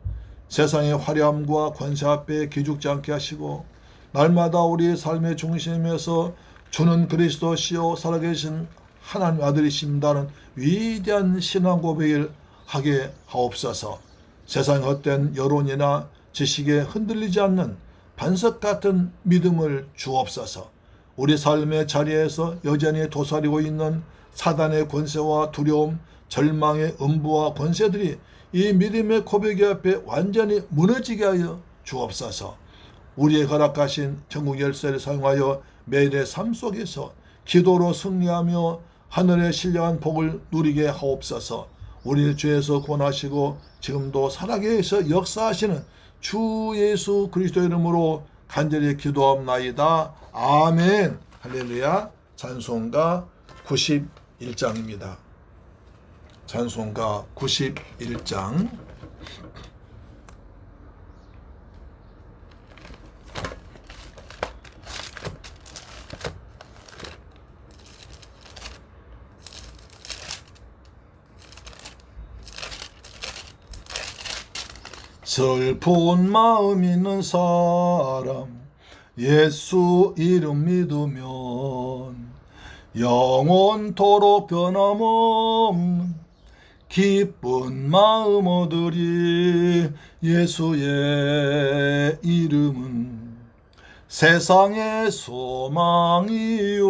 세상의 화려함과 권세 앞에 기죽지 않게 하시고 날마다 우리의 삶의 중심에서 주는 그리스도시요 살아계신 하나님 아들이십니다는 위대한 신앙 고백을 하게 하옵소서. 세상의 헛된 여론이나 지식에 흔들리지 않는 반석 같은 믿음을 주옵소서. 우리 삶의 자리에서 여전히 도사리고 있는 사단의 권세와 두려움, 절망의 음부와 권세들이 이 믿음의 고백 앞에 완전히 무너지게 하여 주옵소서. 우리의 허락하신 전국 열쇠를 사용하여 매일의 삶 속에서 기도로 승리하며 하늘의 신령한 복을 누리게 하옵소서. 우리를 죄에서 구원하시고 지금도 살아계셔 역사하시는 주 예수 그리스도 이름으로 간절히 기도합나이다. 아멘. 할렐루야. 찬송가 91장입니다. 찬송가 91장. 슬픈 마음 있는 사람 예수 이름 믿으면 영원토록 변함없는 기쁜 마음 얻으리. 예수의 이름은 세상의 소망이요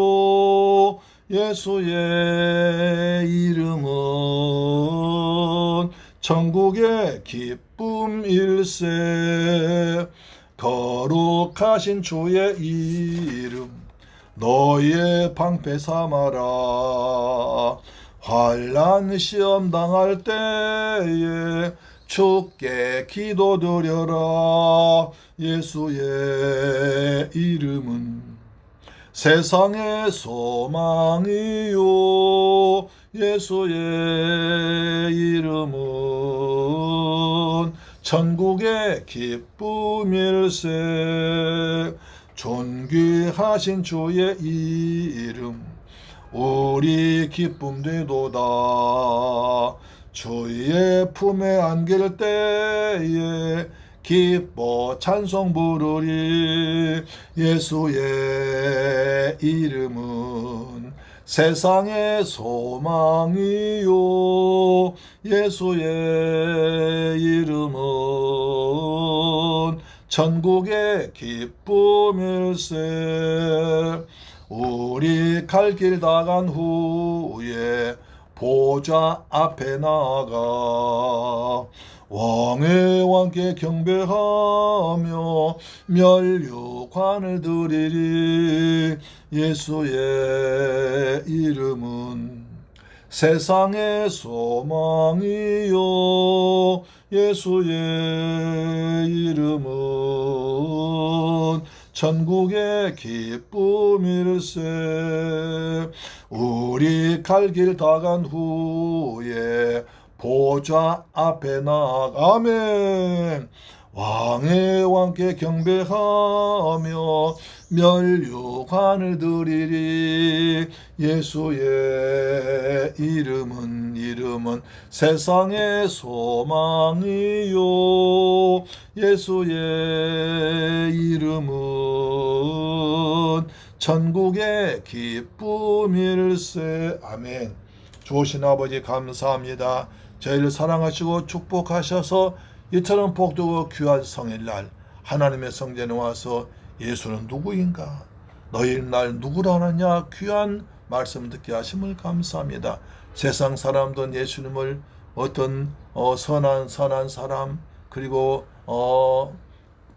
예수의 이름은 천국의 기쁨일세. 거룩하신 주의 이름 너희의 방패 삼아라. 환난 시험 당할 때에 주께 기도드려라. 예수의 이름은 세상의 소망이요 예수의 이름은 천국의 기쁨일세. 존귀하신 주의 이름 우리 기쁨 되도다. 주의 품에 안길 때에 기뻐 찬송 부르리. 예수의 이름은 세상의 소망이요 예수의 이름은 천국의 기쁨일세. 우리 갈 길 다 간 후에 보좌 앞에 나가 왕의 왕께 경배하며 면류관을 드리리. 예수의 이름은 세상의 소망이요 예수의 이름은 천국의 기쁨일세. 우리 갈 길 다 간 후에 보좌 앞에 나가 아멘. 왕의 왕께 경배하며 면류관을 드리리. 예수의 이름은 세상의 소망이요 예수의 이름은 천국의 기쁨일세. 아멘. 좋으신 아버지 감사합니다. 저희를 사랑하시고 축복하셔서 이처럼 복되고 귀한 성일날 하나님의 성전에 와서 예수는 누구인가 너희는 날 누구라 하느냐 귀한 말씀 듣게 하심을 감사합니다. 세상 사람들은 예수님을 어떤 선한 사람 그리고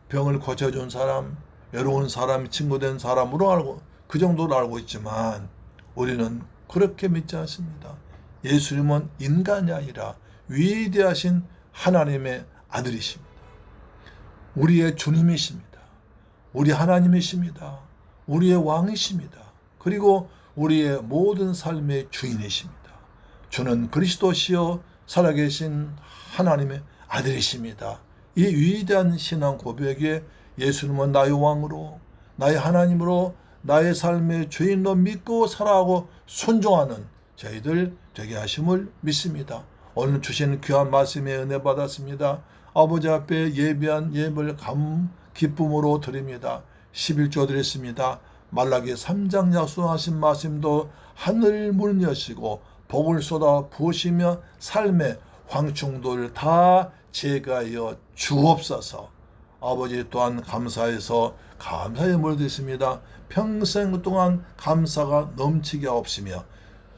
병을 고쳐준 사람 외로운 사람 친구된 사람으로 알고 그 정도로 알고 있지만 우리는 그렇게 믿지 않습니다. 예수님은 인간이 아니라 위대하신 하나님의 아들이십니다. 우리의 주님이십니다. 우리 하나님이십니다. 우리의 왕이십니다. 그리고 우리의 모든 삶의 주인이십니다. 주는 그리스도시요 살아계신 하나님의 아들이십니다. 이 위대한 신앙 고백에 예수님은 나의 왕으로, 나의 하나님으로, 나의 삶의 주인로 믿고 살아가고 순종하는 저희들 되게 하심을 믿습니다. 오늘 주신 귀한 말씀에 은혜 받았습니다. 아버지 앞에 예비한 예배를 기쁨으로 드립니다. 11조 드렸습니다. 말라기 3장 약속하신 말씀도 하늘 문을 여시고 복을 쏟아 부으시며 삶의 황충돌을 다 제거하여 주옵소서. 아버지 또한 감사해서 감사의 물드습니다. 평생 동안 감사가 넘치게 없으며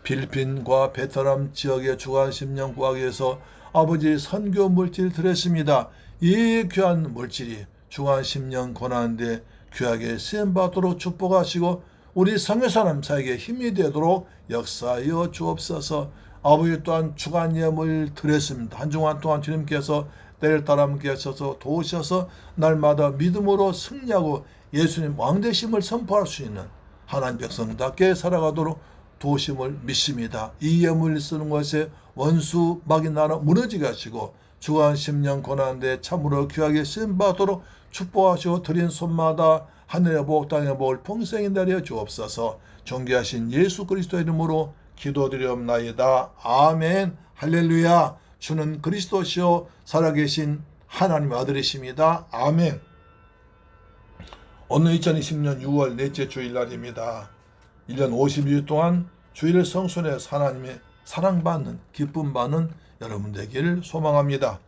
필리핀과 베트남 지역의 주간 심령 구하기 위해서 아버지 선교 물질 드렸습니다. 이 귀한 물질이 주간 심령 권하는데 귀하게 쓰임받도록 축복하시고 우리 성교 사람 사에게 힘이 되도록 역사하여 주옵소서. 아버지 또한 주간 예물 드렸습니다. 한 주간 동안 주님께서 때를 따라 함께 하셔서 도우셔서 날마다 믿음으로 승리하고 예수님 왕되심을 선포할 수 있는 하나님 백성답게 살아가도록 도우심을 믿습니다. 이 예물 쓰는 것에 원수 막이 나라 무너지게 하시고 주간 심령 권하는데 참으로 귀하게 쓰임받도록 축복하시고 드린 손마다 하늘의 복 땅의 복을 풍성히 내려 주옵소서. 존귀하신 예수 그리스도의 이름으로 기도드리옵나이다. 아멘. 할렐루야. 주는 그리스도시요 살아계신 하나님의 아들이십니다. 아멘. 오늘 2020년 6월 넷째 주일날입니다. 1년 52일 동안 주일을 성순해 하나님의 사랑받는 기쁨받는 여러분 되기를 소망합니다.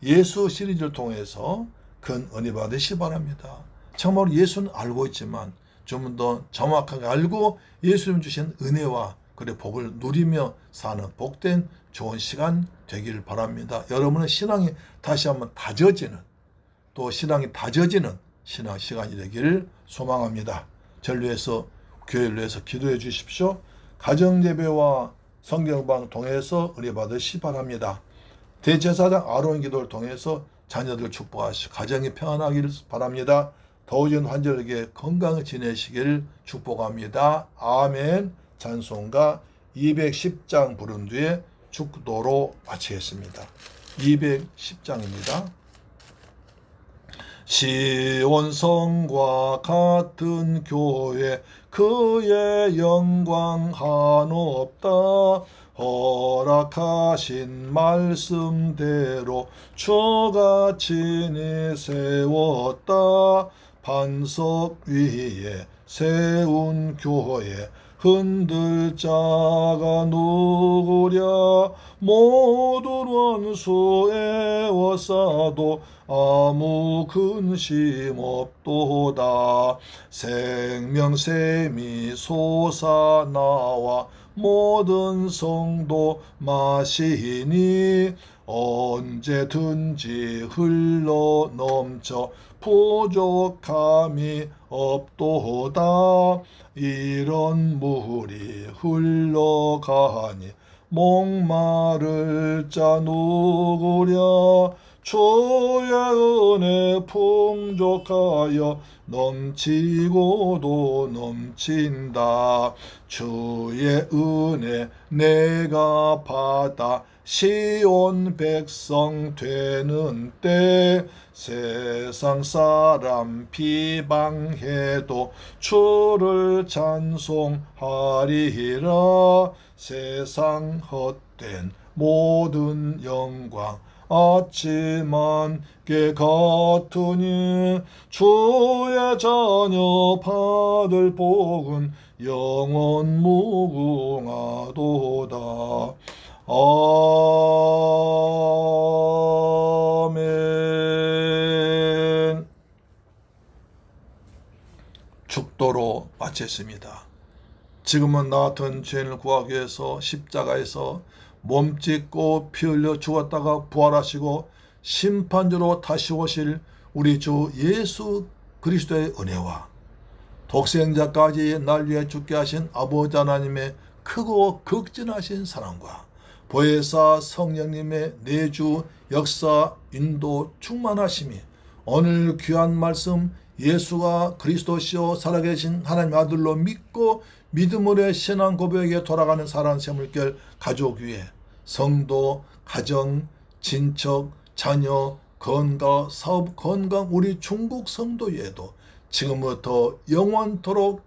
예수 시리즈를 통해서 큰 은혜 받으시 바랍니다. 참으로 예수는 알고 있지만 좀 더 정확하게 알고 예수님 주신 은혜와 그리고 복을 누리며 사는 복된 좋은 시간 되기를 바랍니다. 여러분의 신앙이 다시 한번 다져지는 또 신앙이 다져지는 신앙 시간이 되기를 소망합니다. 저를 위해서 교회를 위해서 기도해 주십시오. 가정예배와 성경방 통해서 은혜 받으시 바랍니다. 대제사장 아론 기도를 통해서 자녀들 축복하시고 가정이 평안하기를 바랍니다. 더워진 환절기에 건강을 지내시기를 축복합니다. 아멘. 찬송가 210장 부른 뒤에 축도로 마치겠습니다. 210장입니다. 시온성과 같은 교회 그의 영광 한없다. 허락하신 말씀대로 주가 친히 세웠다. 반석 위에 세운 교회 흔들 자가 누구랴. 모든 원수 애워싸도 아무 근심 없도다. 생명샘이 솟아나와 모든 성도 마시니 언제든지 흘러 넘쳐 부족함이 없도다. 이런 물이 흘러가니 목마를 자 누구랴. 주의 은혜 풍족하여 넘치고도 넘친다. 주의 은혜 내가 받아 시온 백성 되는 때 세상 사람 비방해도 주를 찬송하리라. 세상 헛된 모든 영광 아침한 게 같으니 주의 자녀 받을 복은 영원 무궁하도다. 아멘. 축도로 마쳤습니다. 지금은 나 같은 죄인을 구하기 위해서 십자가에서 몸짓고 피 흘려 죽었다가 부활하시고 심판주로 다시 오실 우리 주 예수 그리스도의 은혜와 독생자까지 날 위해 죽게 하신 아버지 하나님의 크고 극진하신 사랑과 보혜사 성령님의 내주 역사 인도 충만하심이 오늘 귀한 말씀 예수가 그리스도시요 살아계신 하나님 아들로 믿고 믿음으로 신앙 고백에 돌아가는 사랑하는 새물결 가족 위에 성도, 가정, 친척, 자녀, 건강, 사업, 건강 우리 중국 성도 위에도 지금부터 영원토록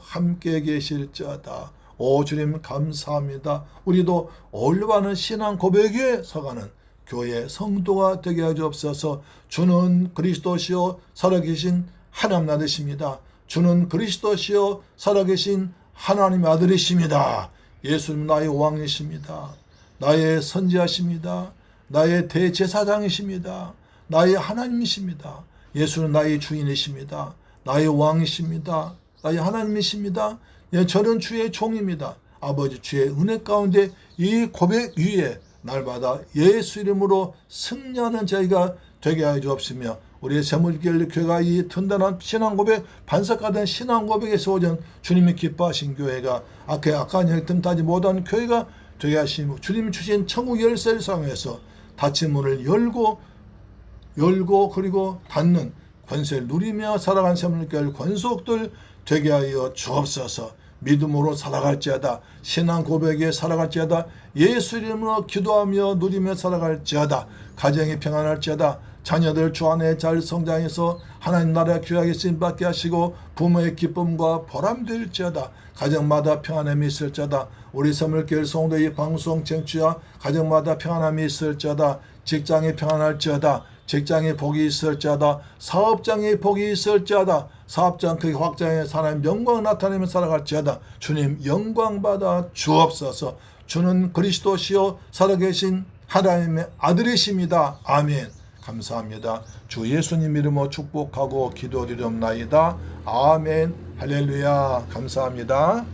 함께 계실지어다. 오 주님 감사합니다. 우리도 올바른 신앙 고백 위에 서가는 교회 성도가 되게 하옵소서. 주는 그리스도시요 살아계신 하나님 아들이십니다. 주는 그리스도시요 살아계신 하나님 아들이십니다. 예수님 나의 왕이십니다. 나의 선지자십니다. 나의 대제사장이십니다. 나의 하나님이십니다. 예수는 나의 주인이십니다. 나의 왕이십니다. 나의 하나님이십니다. 예, 저는 주의 종입니다. 아버지 주의 은혜 가운데 이 고백 위에 날마다 예수 이름으로 승리하는 저희가 되게 하여 주옵시며 우리의 새물결 교회가 이 든든한 신앙 고백 반석화된 신앙 고백에서 오전 주님이 기뻐하신 교회가 악한 일 틈타지 못한 교회가 되게 하시며 주님이 주신 천국 열쇠를 사용해서 닫힌 문을 열고 그리고 닫는 권세를 누리며 살아간 새물결 권속들 되게 하여 주옵소서. 믿음으로 살아갈지어다. 신앙 고백에 살아갈지어다. 예수 이름으로 기도하며 누리며 살아갈지어다. 가정이 평안할지어다. 자녀들 주 안에 잘 성장해서 하나님 나라 귀하게 쓰임받게 하시고 부모의 기쁨과 보람 될지어다. 가정마다 평안함이 있을지어다. 우리 새물결 성도의 방송 청취자 가정마다 평안함이 있을지어다. 직장이 평안할지어다. 직장에 복이 있을지어다. 사업장에 복이 있을지어다. 사업장 그 확장에 하나님 영광 나타내며 살아갈지어다. 주님 영광 받아 주옵소서. 주는 그리스도시요 살아계신 하나님의 아들이십니다. 아멘. 감사합니다. 주 예수님 이름으로 축복하고 기도드리옵나이다. 아멘. 할렐루야. 감사합니다.